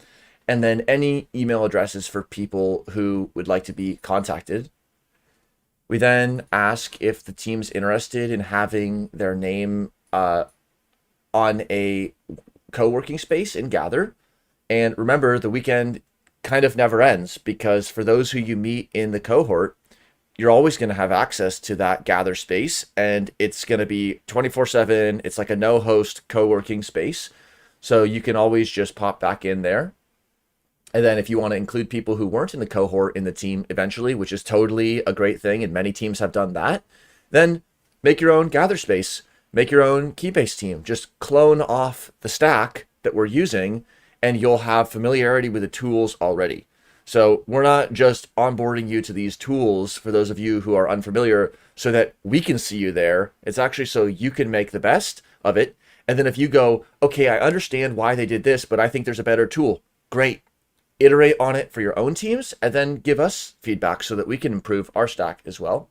And then any email addresses for people who would like to be contacted. We then ask if the team's interested in having their name on a co-working space in Gather. And remember, the weekend kind of never ends, because for those who you meet in the cohort, you're always going to have access to that Gather space, and it's going to be 24/7. It's like a no-host co-working space. So you can always just pop back in there. And then if you want to include people who weren't in the cohort in the team eventually, which is totally a great thing, and many teams have done that, then make your own Gather space, make your own Keybase team. Just clone off the stack that we're using, and you'll have familiarity with the tools already. So we're not just onboarding you to these tools for those of you who are unfamiliar so that we can see you there. It's actually so you can make the best of it. And then if you go, okay, I understand why they did this, but I think there's a better tool, great. Iterate on it for your own teams, and then give us feedback so that we can improve our stack as well.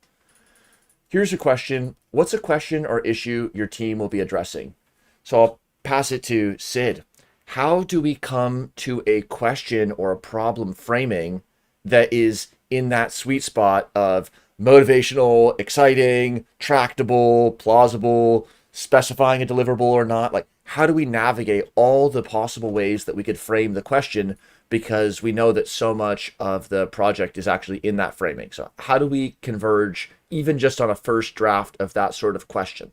Here's a question. What's a question or issue your team will be addressing? So I'll pass it to Sid. How do we come to a question or a problem framing that is in that sweet spot of motivational, exciting, tractable, plausible, specifying a deliverable or not? Like, how do we navigate all the possible ways that we could frame the question, because we know that so much of the project is actually in that framing? So how do we converge even just on a first draft of that sort of question?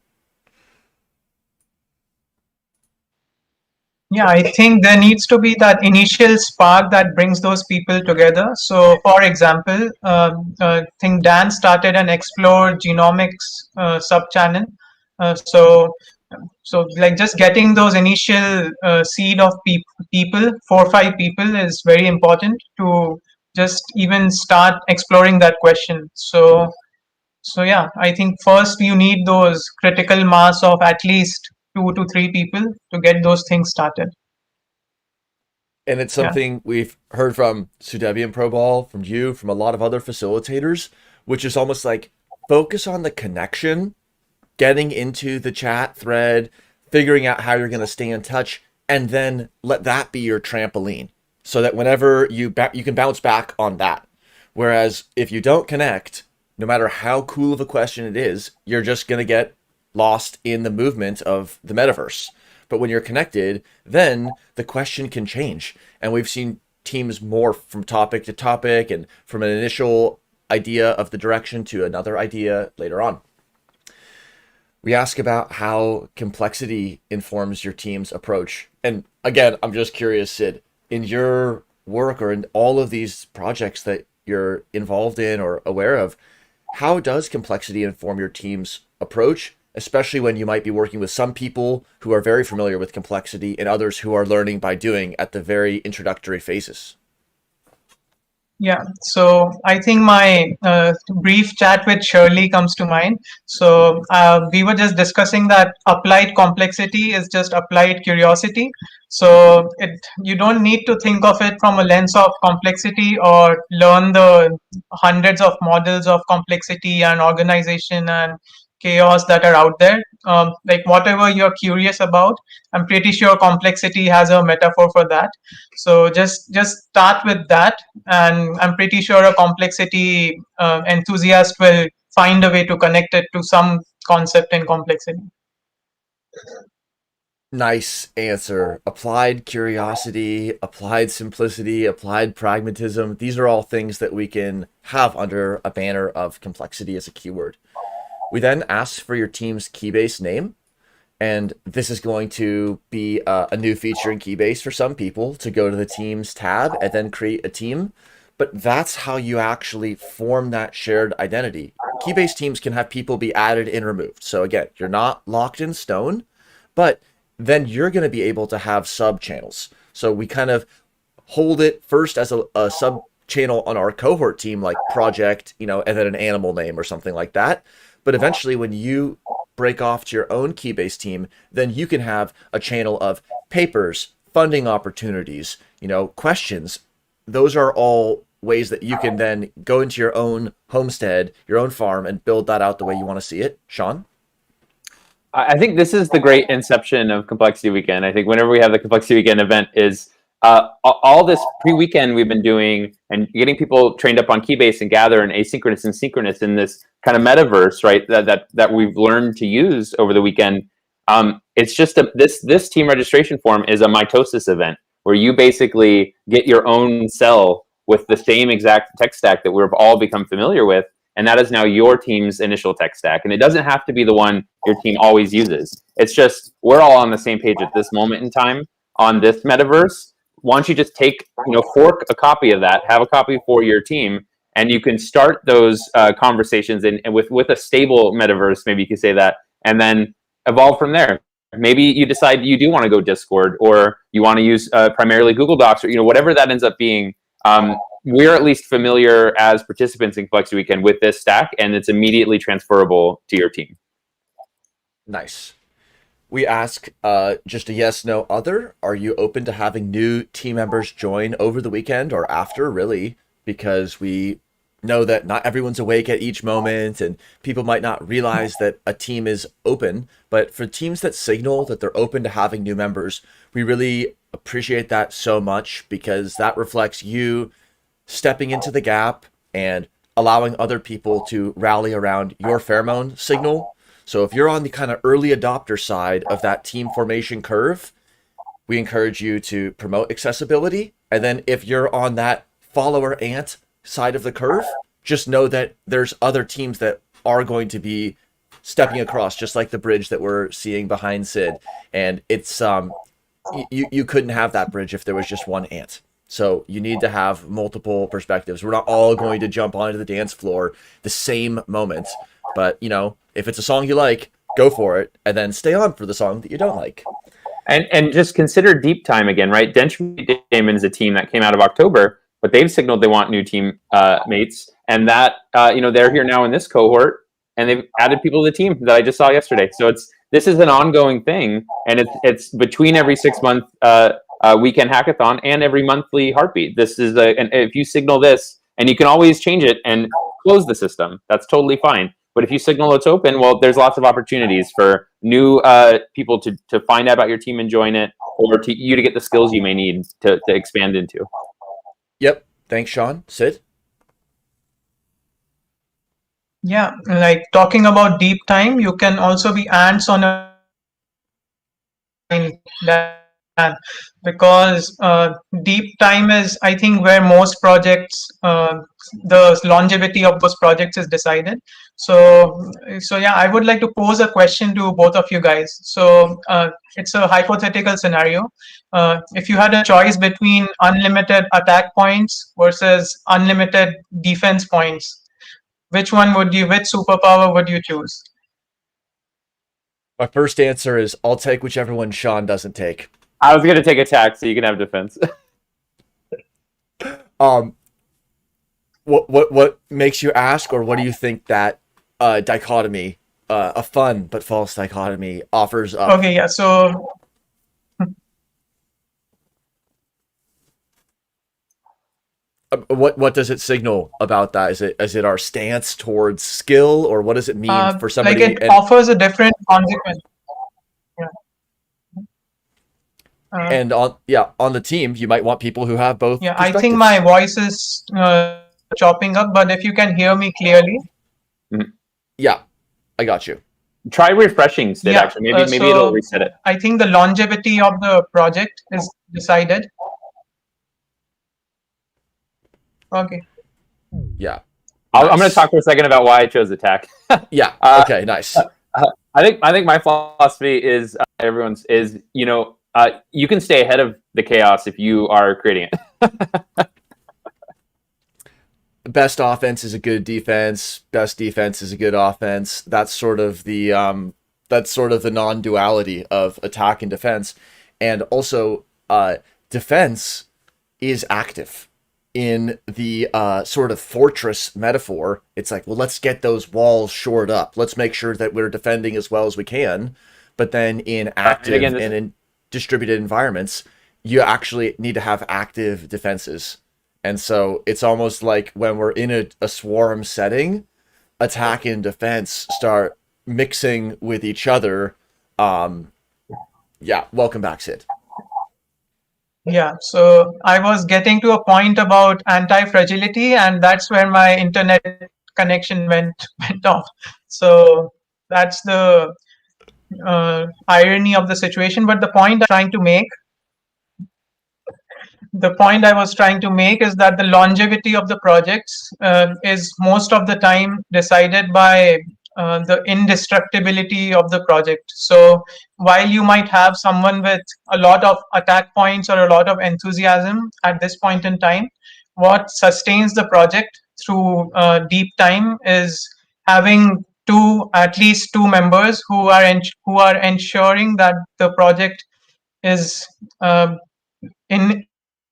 Yeah, I think there needs to be that initial spark that brings those people together. So, for example, I think Dan started an Explore Genomics sub-channel. So like just getting those initial seed of people, 4 or 5 people, is very important to just even start exploring that question. So yeah, I think first you need those critical mass of at least 2 to 3 people to get those things started. And it's Yeah. something we've heard from Sudebian Pro Ball, from you, from a lot of other facilitators, which is almost like focus on the connection, getting into the chat thread, figuring out how you're going to stay in touch, and then let that be your trampoline so that whenever you can bounce back on that. Whereas if you don't connect, no matter how cool of a question it is, you're just going to get lost in the movement of the metaverse. But when you're connected, then the question can change. And we've seen teams morph from topic to topic and from an initial idea of the direction to another idea later on. We ask about how complexity informs your team's approach. And again, I'm just curious, Sid, in your work or in all of these projects that you're involved in or aware of, how does complexity inform your team's approach, especially when you might be working with some people who are very familiar with complexity and others who are learning by doing at the very introductory phases? Yeah, so I think my brief chat with Shirley comes to mind. So we were just discussing that applied complexity is just applied curiosity. So you don't need to think of it from a lens of complexity or learn the hundreds of models of complexity and organization and chaos that are out there. Like whatever you're curious about, I'm pretty sure complexity has a metaphor for that. So just start with that, and I'm pretty sure a complexity enthusiast will find a way to connect it to some concept in complexity. Nice answer. Applied curiosity, applied simplicity, applied pragmatism. These are all things that we can have under a banner of complexity as a keyword. We then ask for your team's Keybase name. And this is going to be a new feature in Keybase for some people, to go to the teams tab and then create a team. But that's how you actually form that shared identity. Keybase teams can have people be added and removed. So again, you're not locked in stone, but then you're going to be able to have sub channels. So we kind of hold it first as a sub channel on our cohort team, like project, and then an animal name or something like that. But eventually when you break off to your own Keybase team, then you can have a channel of papers, funding opportunities, questions. Those are all ways that you can then go into your own homestead, your own farm, and build that out the way you want to see it. Sean? I think this is the great inception of Complexity Weekend. I think whenever we have the Complexity Weekend event is all this pre-weekend we've been doing and getting people trained up on Keybase and Gather and asynchronous and synchronous in this kind of metaverse, right? That we've learned to use over the weekend. It's just this team registration form is a mitosis event where you basically get your own cell with the same exact tech stack that we've all become familiar with. And that is now your team's initial tech stack. And it doesn't have to be the one your team always uses. It's just, we're all on the same page at this moment in time on this metaverse. Why don't you just take, fork a copy of that, have a copy for your team, and you can start those conversations and with a stable metaverse, maybe you could say that, and then evolve from there. Maybe you decide you do want to go Discord, or you want to use primarily Google Docs, or whatever that ends up being. We're at least familiar as participants in Complexity Weekend with this stack, and it's immediately transferable to your team. Nice. We ask just a yes, no, other. Are you open to having new team members join over the weekend or after, really? Because we know that not everyone's awake at each moment and people might not realize that a team is open. But for teams that signal that they're open to having new members, we really appreciate that so much, because that reflects you stepping into the gap and allowing other people to rally around your pheromone signal. So if you're on the kind of early adopter side of that team formation curve, we encourage you to promote accessibility. And then if you're on that follower ant side of the curve, just know that there's other teams that are going to be stepping across, just like the bridge that we're seeing behind Sid. And it's you couldn't have that bridge if there was just one ant. So you need to have multiple perspectives. We're not all going to jump onto the dance floor the same moment, but if it's a song you like, go for it, and then stay on for the song that you don't like. And just consider Deep Time again, right? Dench Damon is a team that came out of October, but they've signaled they want new team mates, and that they're here now in this cohort, and they've added people to the team that I just saw yesterday. So this is an ongoing thing, and it's between every 6-month weekend hackathon and every monthly heartbeat. This is and if you signal this, and you can always change it and close the system, that's totally fine. But if you signal it's open, well, there's lots of opportunities for new people to find out about your team and join it, or to get the skills you may need to expand into. Yep. Thanks, Sean. Sid? Yeah, like talking about Deep Time, you can also be ants on a because Deep Time is, I think, where most projects, the longevity of those projects is decided. So yeah, I would like to pose a question to both of you guys. So it's a hypothetical scenario. If you had a choice between unlimited attack points versus unlimited defense points, which superpower would you choose? My first answer is I'll take whichever one Sean doesn't take. I was going to take attack, so you can have defense. What makes you ask, or what do you think that dichotomy, a fun but false dichotomy, offers up? Okay, yeah. So what does it signal about that? Is it our stance towards skill, or what does it mean for somebody? Like it offers a different consequence. Yeah. And on the team, you might want people who have both. Yeah, I think my voice is chopping up, but if you can hear me clearly. Yeah, I got you. Try refreshing, Sid, actually. Maybe it'll reset it. I think the longevity of the project is decided. Okay. Yeah. I'm going to talk for a second about why I chose attack. Yeah. Okay. Nice. I think my philosophy is everyone's is you can stay ahead of the chaos if you are creating it. Best offense is a good defense. Best defense is a good offense. That's sort of the non-duality of attack and defense, and also defense is active. In the sort of fortress metaphor, it's like, well, let's get those walls shored up. Let's make sure that we're defending as well as we can. But then in active and in distributed environments, you actually need to have active defenses. And so it's almost like when we're in a swarm setting, attack and defense start mixing with each other. Yeah, welcome back, Sid. Yeah, so I was getting to a point about anti-fragility, and that's where my internet connection went off. So that's the irony of the situation. But the point I was trying to make is that the longevity of the projects is most of the time decided by the indestructibility of the project. So while you might have someone with a lot of attack points or a lot of enthusiasm at this point in time, what sustains the project through Deep Time is having at least two members who are ensuring that the project is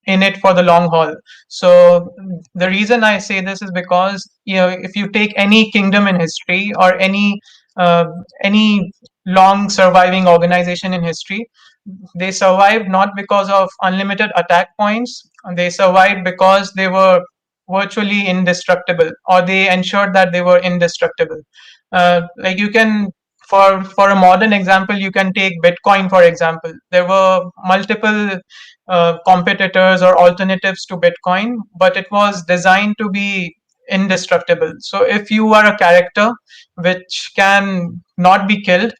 in it for the long haul. So the reason I say this is because if you take any kingdom in history or any long surviving organization in history, they survived not because of unlimited attack points. They survived because they were virtually indestructible, or they ensured that they were indestructible. Like you can, for a modern example, you can take Bitcoin, for example. There were multiple competitors or alternatives to Bitcoin, but it was designed to be indestructible. So if you are a character which can not be killed,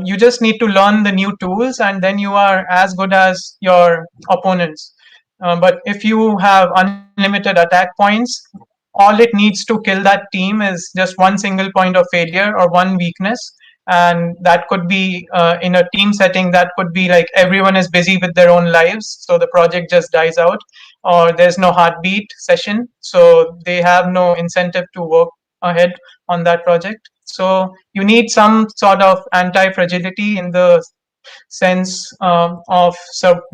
you just need to learn the new tools, and then you are as good as your opponents. But if you have unlimited attack points, all it needs to kill that team is just one single point of failure or one weakness. And that could be in a team setting, that could be like everyone is busy with their own lives, so the project just dies out, or there's no heartbeat session, so they have no incentive to work ahead on that project. So you need some sort of anti-fragility in the sense of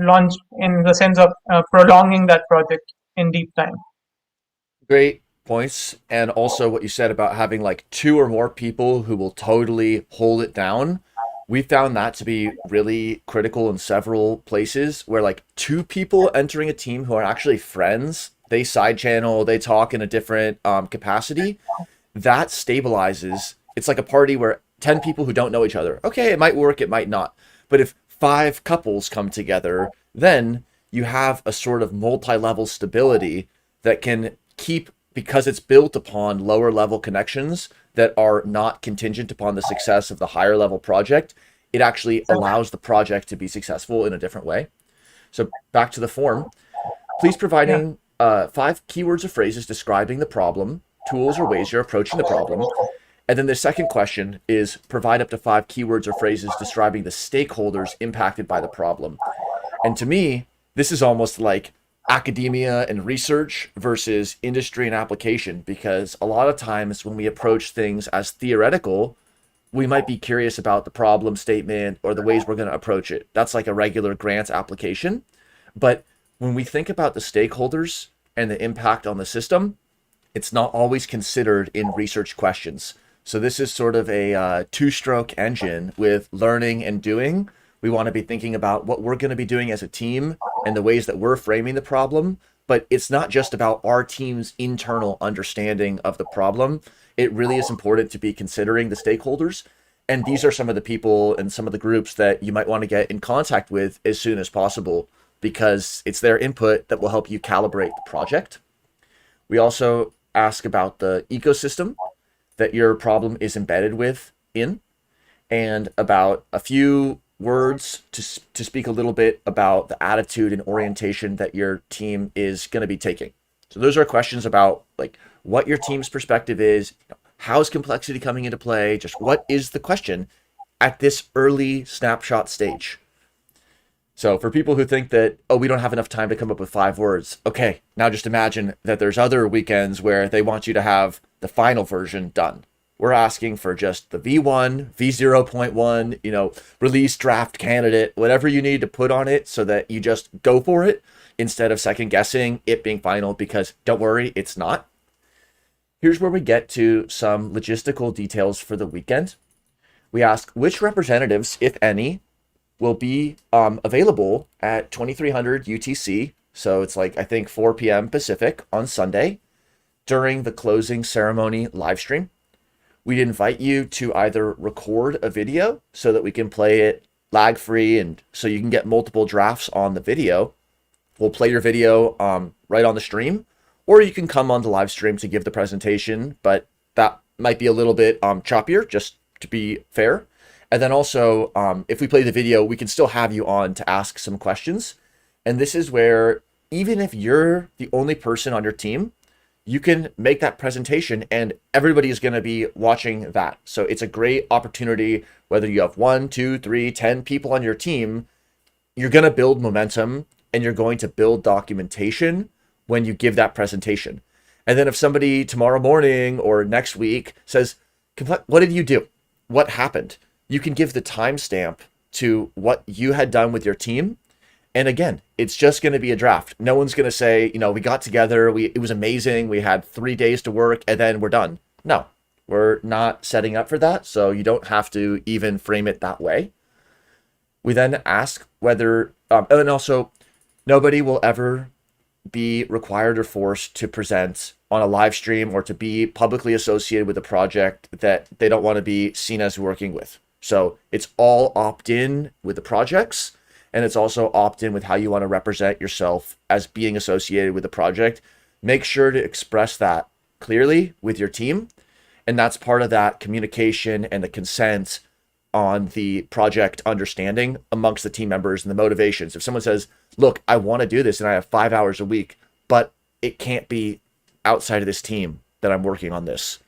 launch, in the sense of prolonging that project in deep time. Great points. And also what you said about having like 2 or more people who will totally hold it down. We found that to be really critical in several places where like 2 people entering a team who are actually friends, they side channel, they talk in a different capacity, that stabilizes. It's like a party where 10 people who don't know each other. Okay, it might work, it might not. But if 5 couples come together, then you have a sort of multi-level stability that can keep, because it's built upon lower level connections that are not contingent upon the success of the higher level project. It actually allows the project to be successful in a different way. So back to the form, please providing 5 keywords or phrases describing the problem, tools or ways you're approaching the problem. And then the second question is provide up to 5 keywords or phrases describing the stakeholders impacted by the problem. And to me, this is almost like academia and research versus industry and application, because a lot of times when we approach things as theoretical, we might be curious about the problem statement or the ways we're going to approach it. That's like a regular grants application. But when we think about the stakeholders and the impact on the system, it's not always considered in research questions. So this is sort of a 2-stroke engine with learning and doing. We want to be thinking about what we're going to be doing as a team and the ways that we're framing the problem. But it's not just about our team's internal understanding of the problem. It really is important to be considering the stakeholders. And these are some of the people and some of the groups that you might want to get in contact with as soon as possible, because it's their input that will help you calibrate the project. We also ask about the ecosystem that your problem is embedded in, and about a few words to speak a little bit about the attitude and orientation that your team is going to be taking. So those are questions about like what your team's perspective is, how's complexity coming into play, just what is the question at this early snapshot stage. So for people who think that, oh, we don't have enough time to come up with 5 words. Okay, now just imagine that there's other weekends where they want you to have the final version done. We're asking for just the V1, V0.1, release draft candidate, whatever you need to put on it so that you just go for it instead of second guessing it being final, because don't worry, it's not. Here's where we get to some logistical details for the weekend. We ask which representatives, if any, will be available at 2300 UTC. So it's like, I think 4 p.m. Pacific on Sunday during the closing ceremony live stream. We'd invite you to either record a video so that we can play it lag free and so you can get multiple drafts on the video. We'll play your video right on the stream, or you can come on the live stream to give the presentation, but that might be a little bit choppier, just to be fair. And then also, if we play the video, we can still have you on to ask some questions. And this is where, even if you're the only person on your team, you can make that presentation and everybody is going to be watching that. So it's a great opportunity, whether you have 1, 2, 3, 10 people on your team, you're going to build momentum and you're going to build documentation when you give that presentation. And then if somebody tomorrow morning or next week says, what did you do? What happened? You can give the timestamp to what you had done with your team. And again, it's just going to be a draft. No one's going to say, we got together, it was amazing, we had 3 days to work, and then we're done. No, we're not setting up for that, so you don't have to even frame it that way. We then ask whether, and also, nobody will ever be required or forced to present on a live stream or to be publicly associated with a project that they don't want to be seen as working with. So it's all opt-in with the projects. And it's also opt-in with how you want to represent yourself as being associated with the project. Make sure to express that clearly with your team. And that's part of that communication and the consent on the project understanding amongst the team members and the motivations. If someone says, look, I want to do this and I have 5 hours a week, but it can't be outside of this team that I'm working on this,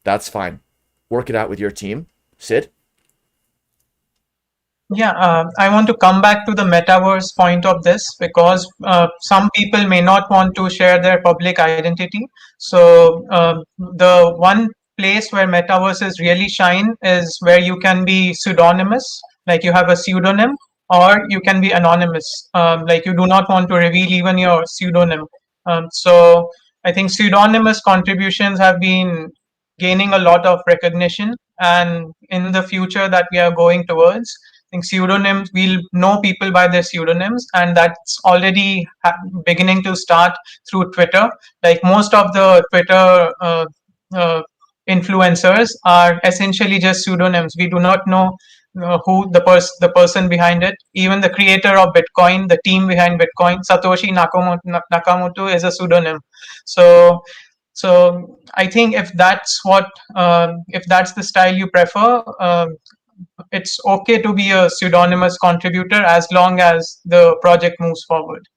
that's fine. Work it out with your team. Sid? Yeah, I want to come back to the metaverse point of this, because some people may not want to share their public identity. So the one place where metaverses really shine is where you can be pseudonymous, like you have a pseudonym, or you can be anonymous, like you do not want to reveal even your pseudonym. So I think pseudonymous contributions have been gaining a lot of recognition, and in the future that we are going towards, I think pseudonyms, we'll know people by their pseudonyms, and that's already beginning to start through Twitter. Like most of the Twitter uh, influencers are essentially just pseudonyms. We do not know who the person behind it. Even the creator of Bitcoin, the team behind Bitcoin, Satoshi Nakamoto is a pseudonym. So I think if that's the style you prefer, it's okay to be a pseudonymous contributor as long as the project moves forward.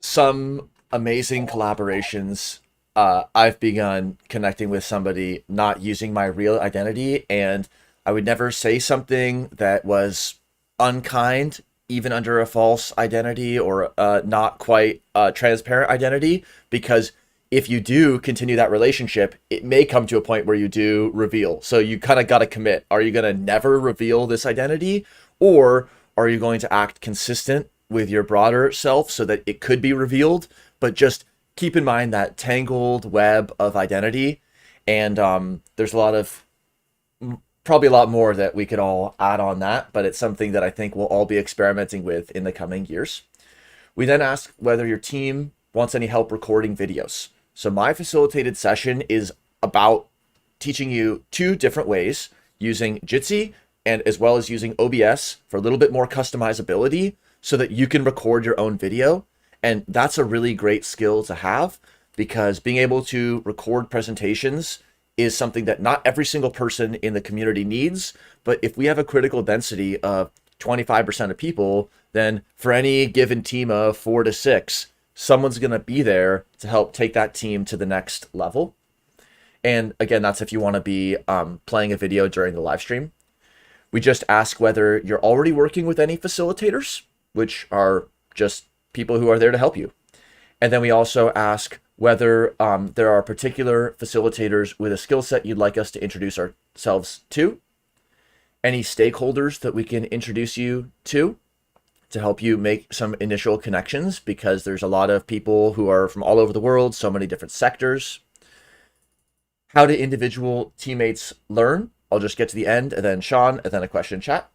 Some amazing collaborations. I've begun connecting with somebody not using my real identity, and I would never say something that was unkind, even under a false identity or not quite transparent identity, because if you do continue that relationship, it may come to a point where you do reveal. So you kind of got to commit. Are you going to never reveal this identity, or are you going to act consistent with your broader self so that it could be revealed? But just keep in mind that tangled web of identity. And there's probably a lot more that we could all add on that, but it's something that I think we'll all be experimenting with in the coming years. We then ask whether your team wants any help recording videos. So my facilitated session is about teaching you 2 different ways, using Jitsi and as well as using OBS for a little bit more customizability so that you can record your own video. And that's a really great skill to have, because being able to record presentations is something that not every single person in the community needs. But if we have a critical density of 25% of people, then for any given team of 4 to 6, someone's going to be there to help take that team to the next level. And again, that's if you want to be playing a video during the live stream. We just ask whether you're already working with any facilitators, which are just people who are there to help you. And then we also ask whether there are particular facilitators with a skill set you'd like us to introduce ourselves to, any stakeholders that we can introduce you to help you make some initial connections, because there's a lot of people who are from all over the world, so many different sectors. How do individual teammates learn? I'll just get to the end, and then Sean, and then a question chat.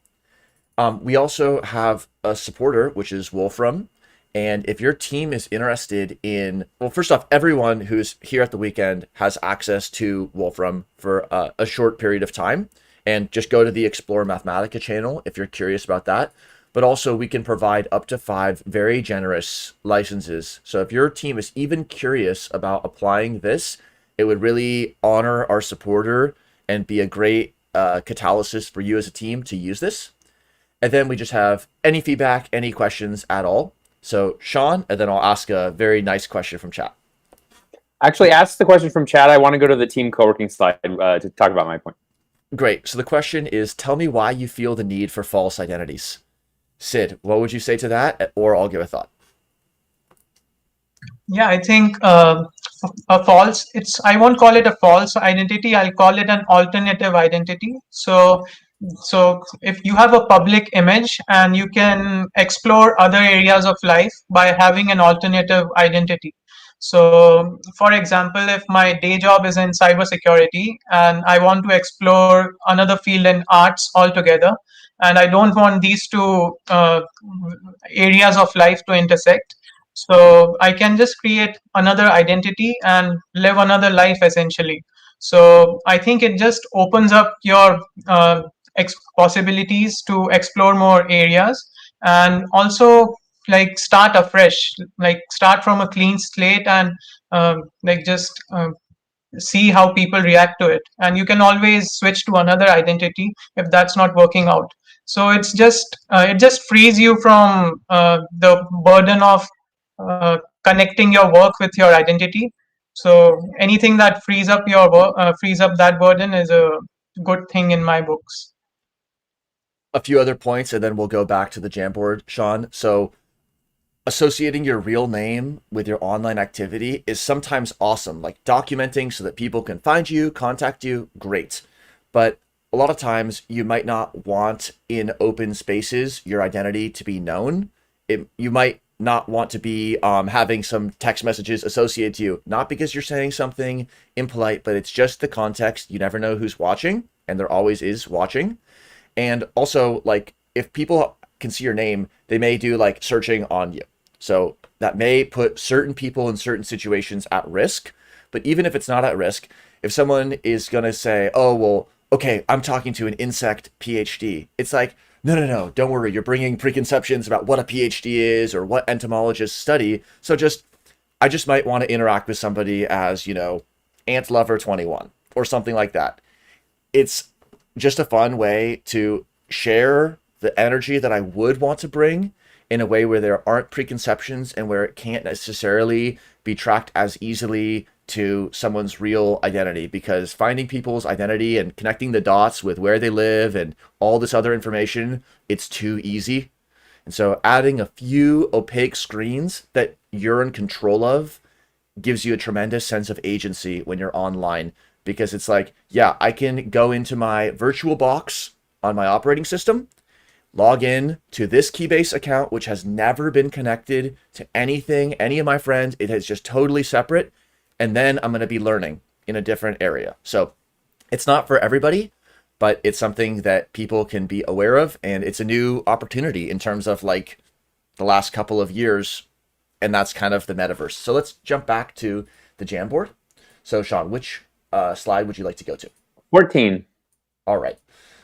We also have a supporter, which is Wolfram. And if your team is interested in, well, first off, everyone who's here at the weekend has access to Wolfram for a short period of time. And just go to the Explore Mathematica channel if you're curious about that. But also we can provide up to 5 very generous licenses. So if your team is even curious about applying this, it would really honor our supporter and be a great catalyst for you as a team to use this. And then we just have any feedback, any questions at all. So Sean, and then I'll ask a very nice question from chat. Actually, ask the question from chat. I want to go to the team co-working slide to talk about my point. Great. So the question is, tell me why you feel the need for false identities. Sid, what would you say to that? Or I'll give a thought. Yeah, I think I won't call it a false identity. I'll call it an alternative identity. So if you have a public image and you can explore other areas of life by having an alternative identity. So for example, if my day job is in cybersecurity and I want to explore another field in arts altogether, and I don't want these 2 areas of life to intersect, so I can just create another identity and live another life essentially. So I think it just opens up your possibilities to explore more areas, and also like start afresh, like start from a clean slate, and just see how people react to it. And you can always switch to another identity if that's not working out. So it just frees you from the burden of connecting your work with your identity. So anything that frees up your work, frees up that burden, is a good thing in my books. A few other points, and then we'll go back to the Jamboard, Sean. So associating your real name with your online activity is sometimes awesome, like documenting so that people can find you, contact you, great. But a lot of times you might not want in open spaces your identity to be known. You might not want to be having some text messages associated to you, not because you're saying something impolite, but it's just the context. You never know who's watching, and there always is watching. And also, like, if people can see your name, they may do like searching on you. So that may put certain people in certain situations at risk. But even if it's not at risk, if someone is going to say, oh, well, okay, I'm talking to an insect PhD, it's like, no, don't worry. You're bringing preconceptions about what a PhD is or what entomologists study. So I just might want to interact with somebody as, Ant Lover 21 or something like that. It's just a fun way to share the energy that I would want to bring in a way where there aren't preconceptions and where it can't necessarily be tracked as easily to someone's real identity, because finding people's identity and connecting the dots with where they live and all this other information, it's too easy. And so adding a few opaque screens that you're in control of gives you a tremendous sense of agency when you're online, because it's like, yeah, I can go into my virtual box on my operating system, log in to this Keybase account, which has never been connected to anything, any of my friends. It is just totally separate. And then I'm going to be learning in a different area. So it's not for everybody, but it's something that people can be aware of. And it's a new opportunity in terms of like the last couple of years. And that's kind of the metaverse. So let's jump back to the Jamboard. So Sean, which slide would you like to go to? 14. All right.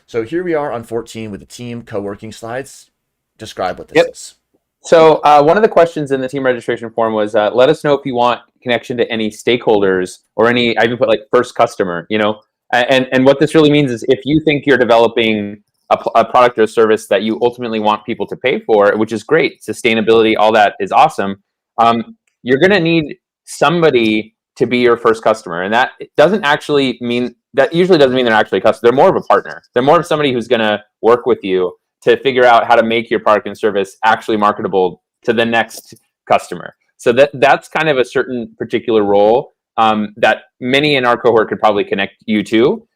So here we are on 14 with the team co-working slides. Describe what this is. So one of the questions in the team registration form was, let us know if you want connection to any stakeholders or any, I even put like first customer, and what this really means is if you think you're developing a product or a service that you ultimately want people to pay for, which is great, sustainability, all that is awesome. You're going to need somebody to be your first customer. And that doesn't actually mean, that usually doesn't mean they're actually a customer. They're more of a partner. They're more of somebody who's going to work with you to figure out how to make your product and service actually marketable to the next customer. So that's kind of a certain particular role that many in our cohort could probably connect you to.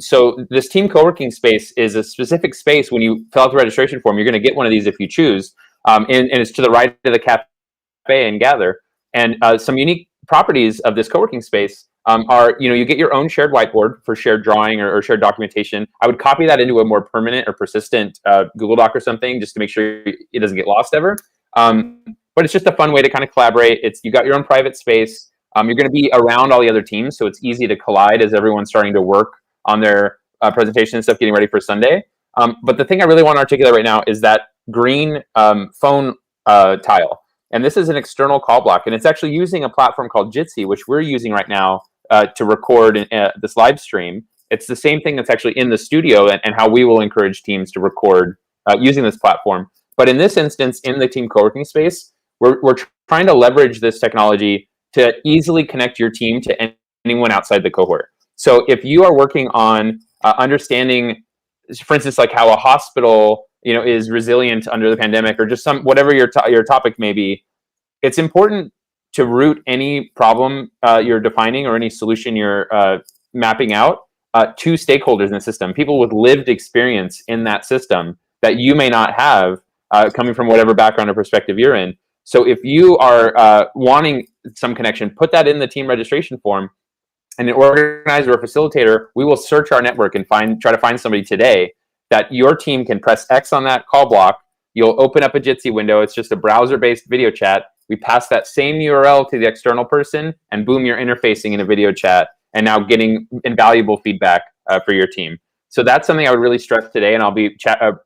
So this team co-working space is a specific space. When you fill out the registration form, you're going to get one of these if you choose. And it's to the right of the cafe and Gather. And some unique properties of this co-working space are, you get your own shared whiteboard for shared drawing or shared documentation. I would copy that into a more permanent or persistent Google Doc or something, just to make sure it doesn't get lost ever. But it's just a fun way to kind of collaborate. You got your own private space. You're going to be around all the other teams, so it's easy to collide as everyone's starting to work on their presentation and stuff, getting ready for Sunday. But the thing I really want to articulate right now is that green phone tile. And this is an external call block, and it's actually using a platform called Jitsi, which we're using right now to record this live stream. It's the same thing that's actually in the studio and how we will encourage teams to record using this platform. But in this instance, in the team co-working space, we're trying to leverage this technology to easily connect your team to anyone outside the cohort. So if you are working on understanding, for instance, like how a hospital is resilient under the pandemic, or just whatever your topic may be, it's important to root any problem you're defining or any solution you're mapping out to stakeholders in the system, people with lived experience in that system that you may not have coming from whatever background or perspective you're in. So if you are wanting some connection, put that in the team registration form, and an organizer or facilitator, we will search our network and try to find somebody today that your team can press X on that call block. You'll open up a Jitsi window. It's just a browser-based video chat. We pass that same URL to the external person, and boom, you're interfacing in a video chat and now getting invaluable feedback for your team. So that's something I would really stress today, and I'll be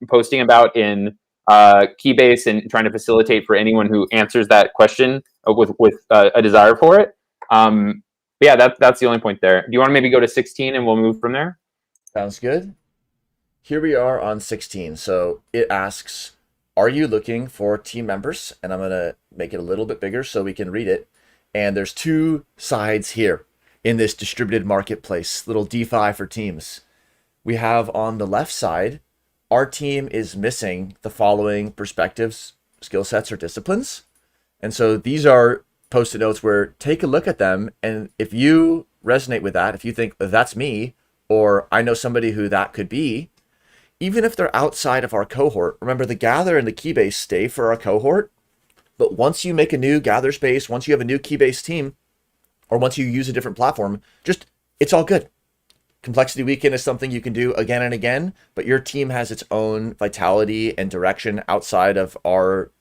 posting about in Keybase and trying to facilitate for anyone who answers that question with a desire for it. Yeah, that's the only point there. Do you want to maybe go to 16 and we'll move from there? Sounds good. Here we are on 16. So it asks, are you looking for team members? And I'm going to make it a little bit bigger so we can read it. And there's two sides here in this distributed marketplace, little DeFi for teams. We have on the left side, our team is missing the following perspectives, skill sets, or disciplines. And so these are post-it notes where take a look at them. And if you resonate with that, if you think that's me, or I know somebody who that could be, even if they're outside of our cohort, remember the Gather and the Keybase stay for our cohort. But once you make a new Gather space, once you have a new Keybase team, or once you use a different platform, just, it's all good. Complexity Weekend is something you can do again and again, but your team has its own vitality and direction outside of our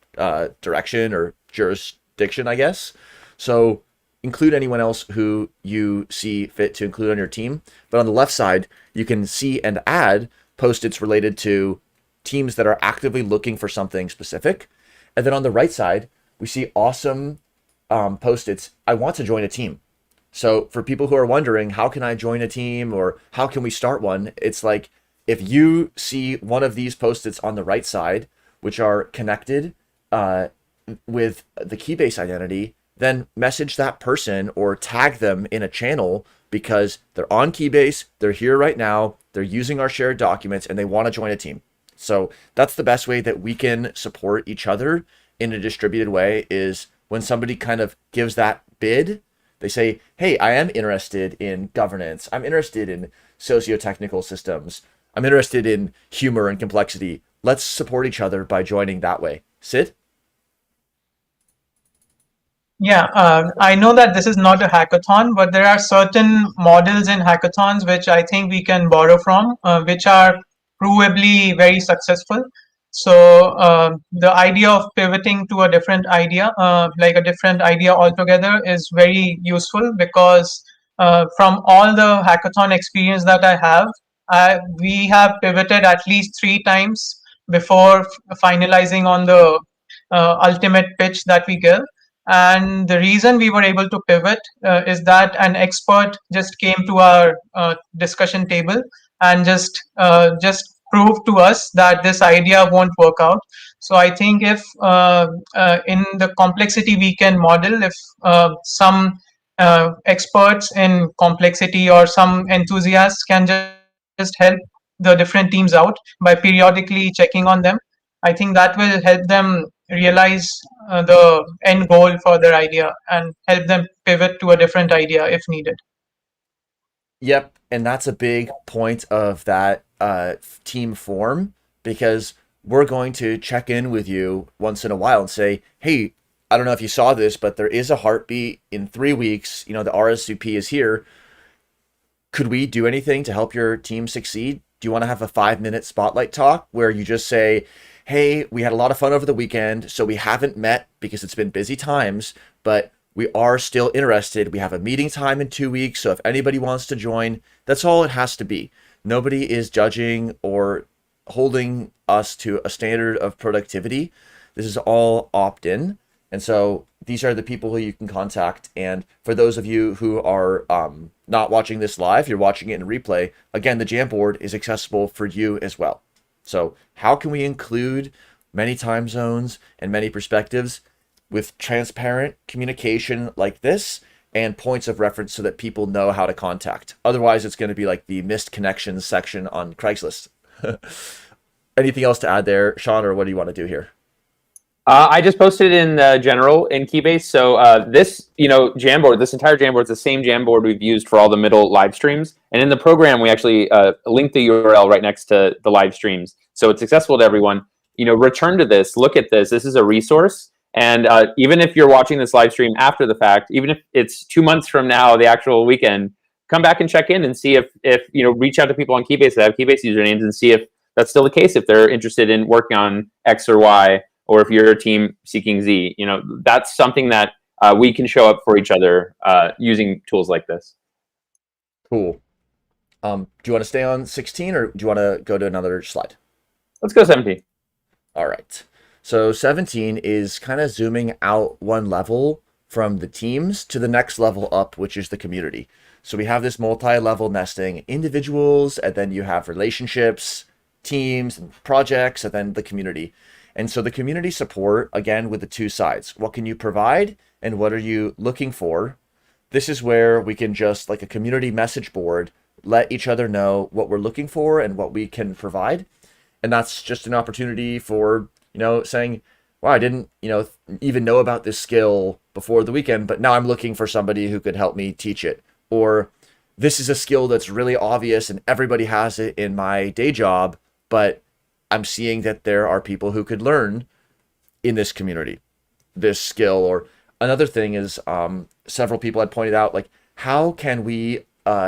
direction or jurisdiction, I guess. So include anyone else who you see fit to include on your team. But on the left side, you can see and add post-its related to teams that are actively looking for something specific. And then on the right side, we see awesome post-its. I want to join a team. So for people who are wondering, how can I join a team or how can we start one? It's like, if you see one of these post-its on the right side, which are connected with the Keybase identity, then message that person or tag them in a channel because they're on Keybase, they're here right now, they're using our shared documents, and they want to join a team. So that's the best way that we can support each other in a distributed way, is when somebody kind of gives that bid, they say, hey, I am interested in governance. I'm interested in socio-technical systems. I'm interested in humor and complexity. Let's support each other by joining that way. Sid? Yeah, I know that this is not a hackathon, but there are certain models in hackathons which I think we can borrow from, which are provably very successful. So the idea of pivoting to a different idea, like a different idea altogether, is very useful because from all the hackathon experience that I have, we have pivoted at least 3 times before finalizing on the ultimate pitch that we give. And the reason we were able to pivot is that an expert just came to our discussion table and just proved to us that this idea won't work out. So I think if in the complexity weekend model, if some experts in complexity or some enthusiasts can just help the different teams out by periodically checking on them, I think that will help them realize the end goal for their idea and help them pivot to a different idea if needed. Yep, and that's a big point of that team form, because we're going to check in with you once in a while and say, hey, I don't know if you saw this, but there is a heartbeat in 3 weeks. You know, the RSVP is here. Could we do anything to help your team succeed? Do you want to have a 5-minute spotlight talk where you just say, hey, we had a lot of fun over the weekend, so we haven't met because it's been busy times, but we are still interested. We have a meeting time in 2 weeks, so if anybody wants to join, that's all it has to be. Nobody is judging or holding us to a standard of productivity. This is all opt-in. And so these are the people who you can contact. And for those of you who are not watching this live, you're watching it in replay, again, the Jamboard is accessible for you as well. So how can we include many time zones and many perspectives with transparent communication like this and points of reference so that people know how to contact? Otherwise, it's going to be like the missed connections section on Craigslist. Anything else to add there, Sean, or what do you want to do here? I just posted in general in Keybase. So this, Jamboard, this entire Jamboard is the same Jamboard we've used for all the middle live streams. And in the program, we actually link the URL right next to the live streams. So it's accessible to everyone. Return to this, look at this. This is a resource. And even if you're watching this live stream after the fact, even if it's 2 months from now, the actual weekend, come back and check in and see if reach out to people on Keybase that have Keybase usernames and see if that's still the case, if they're interested in working on X or Y, or if you're a team seeking Z. That's something that we can show up for each other using tools like this. Cool. Do you want to stay on 16 or do you want to go to another slide? Let's go 17. All right. So 17 is kind of zooming out one level from the teams to the next level up, which is the community. So we have this multi-level nesting, individuals, and then you have relationships, teams, and projects, and then the community. And so the community support, again, with the two sides. What can you provide and what are you looking for? This is where we can just, like a community message board, let each other know what we're looking for and what we can provide. And that's just an opportunity for, saying, wow, I didn't, even know about this skill before the weekend, but now I'm looking for somebody who could help me teach it. Or this is a skill that's really obvious and everybody has it in my day job, but I'm seeing that there are people who could learn in this community this skill. Or another thing is, several people had pointed out, like, how can we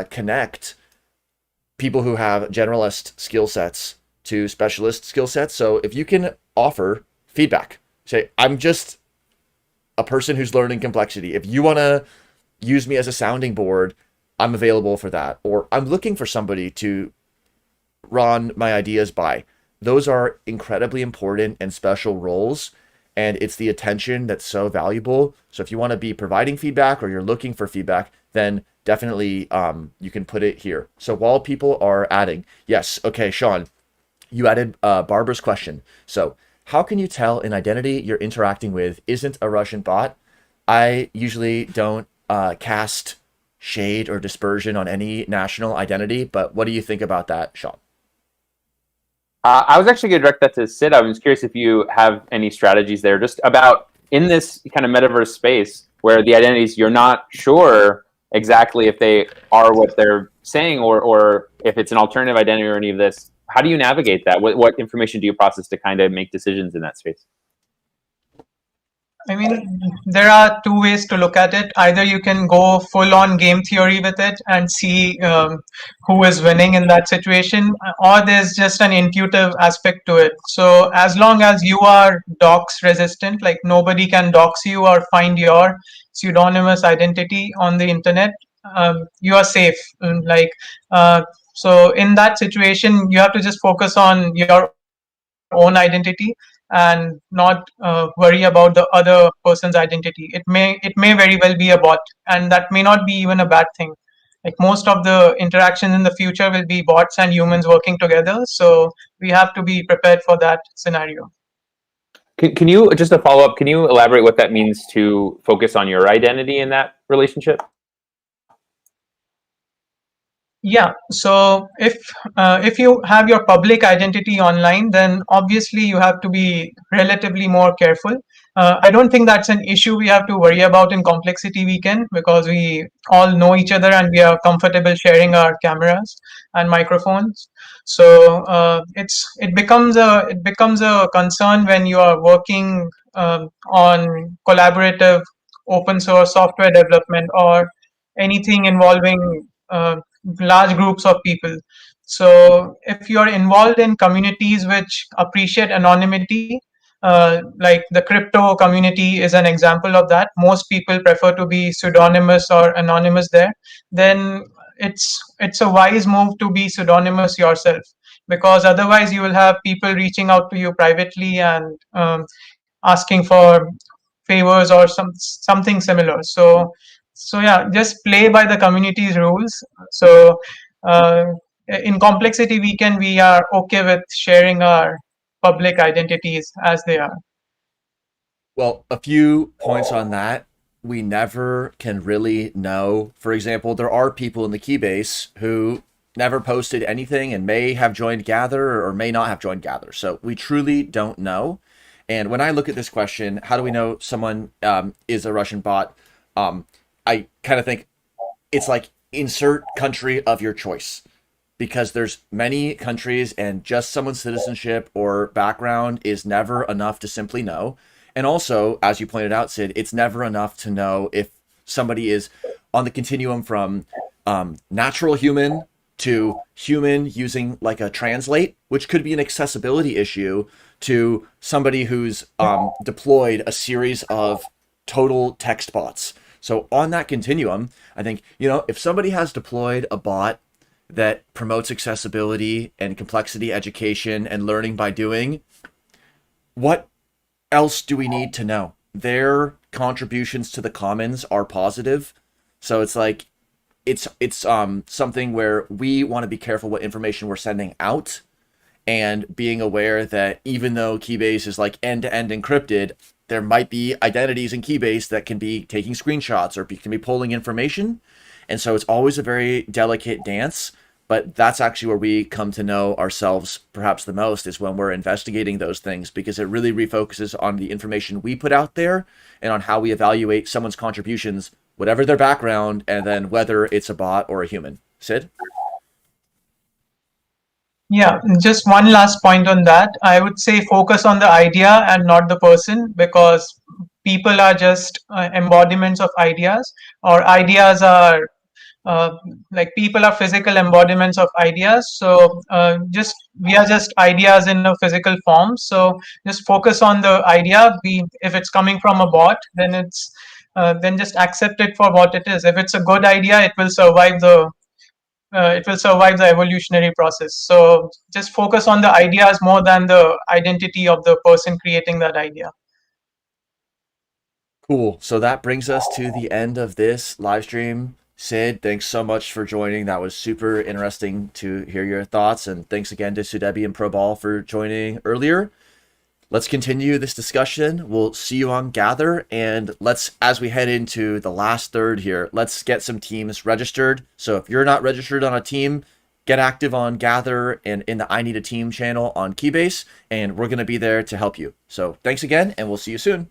connect people who have generalist skill sets to specialist skill sets? So if you can offer feedback, say, I'm just a person who's learning complexity. If you want to use me as a sounding board, I'm available for that. Or I'm looking for somebody to run my ideas by. Those are incredibly important and special roles. And it's the attention that's so valuable. So if you want to be providing feedback or you're looking for feedback, then definitely you can put it here. So while people are adding, yes, okay, Sean, you added Barbara's question. So how can you tell an identity you're interacting with isn't a Russian bot? I usually don't cast shade or dispersion on any national identity, but what do you think about that, Sean? I was actually going to direct that to Sid. I was curious if you have any strategies there, just about in this kind of metaverse space where the identities, you're not sure exactly if they are what they're saying or if it's an alternative identity or any of this. How do you navigate that? What information do you process to kind of make decisions in that space? I mean, there are two ways to look at it. Either you can go full on game theory with it and see who is winning in that situation, or there's just an intuitive aspect to it. So, as long as you are dox resistant, like nobody can dox you or find your pseudonymous identity on the internet, you are safe. So in that situation, you have to just focus on your own identity and not worry about the other person's identity. It may very well be a bot, and that may not be even a bad thing. Like most of the interactions in the future will be bots and humans working together, so we have to be prepared for that scenario. Can you, just a follow up, can you elaborate what that means to focus on your identity in that relationship? Yeah, so if you have your public identity online, then obviously you have to be relatively more careful. I don't think that's an issue we have to worry about in Complexity Weekend because we all know each other and we are comfortable sharing our cameras and microphones. So it becomes a concern when you are working on collaborative open source software development or anything involving large groups of people. So if you're involved in communities which appreciate anonymity, like the crypto community is an example of that. Most people prefer to be pseudonymous or anonymous there. Then it's a wise move to be pseudonymous yourself, because otherwise you will have people reaching out to you privately and asking for favors or something similar. So yeah, just play by the community's rules. So uh, in Complexity Weekend, we are okay with sharing our public identities as they are. Well, a few points on that. We never can really know. For example, there are people in the Keybase who never posted anything and may have joined Gather or may not have joined Gather. So we truly don't know. And when I look at this question, how do we know someone is a Russian bot? I kind of think it's like insert country of your choice, because there's many countries and just someone's citizenship or background is never enough to simply know. And also, as you pointed out, Sid, it's never enough to know if somebody is on the continuum from natural human to human using like a translate, which could be an accessibility issue, to somebody who's deployed a series of total text bots. So on that continuum, I think, if somebody has deployed a bot that promotes accessibility and complexity education and learning by doing, what else do we need to know? Their contributions to the commons are positive. So it's like it's something where we want to be careful what information we're sending out, and being aware that even though Keybase is like end-to-end encrypted, there might be identities in Keybase that can be taking screenshots or can be pulling information. And so it's always a very delicate dance, but that's actually where we come to know ourselves perhaps the most, is when we're investigating those things, because it really refocuses on the information we put out there and on how we evaluate someone's contributions, whatever their background, and then whether it's a bot or a human. Sid? Yeah, just one last point on that. I would say focus on the idea and not the person, because people are just embodiments of ideas, or ideas are like people are physical embodiments of ideas. So just we are just ideas in a physical form. So just focus on the idea. If it's coming from a bot, then then just accept it for what it is. If it's a good idea, it will survive the evolutionary process. So just focus on the ideas more than the identity of the person creating that idea. Cool. So that brings us to the end of this live stream. Sid, thanks so much for joining. That was super interesting to hear your thoughts. And thanks again to Sudebi and Probal for joining earlier. Let's continue this discussion. We'll see you on Gather. And let's, as we head into the last third here, let's get some teams registered. So if you're not registered on a team, get active on Gather and in the I Need a Team channel on Keybase, and we're going to be there to help you. So thanks again, and we'll see you soon.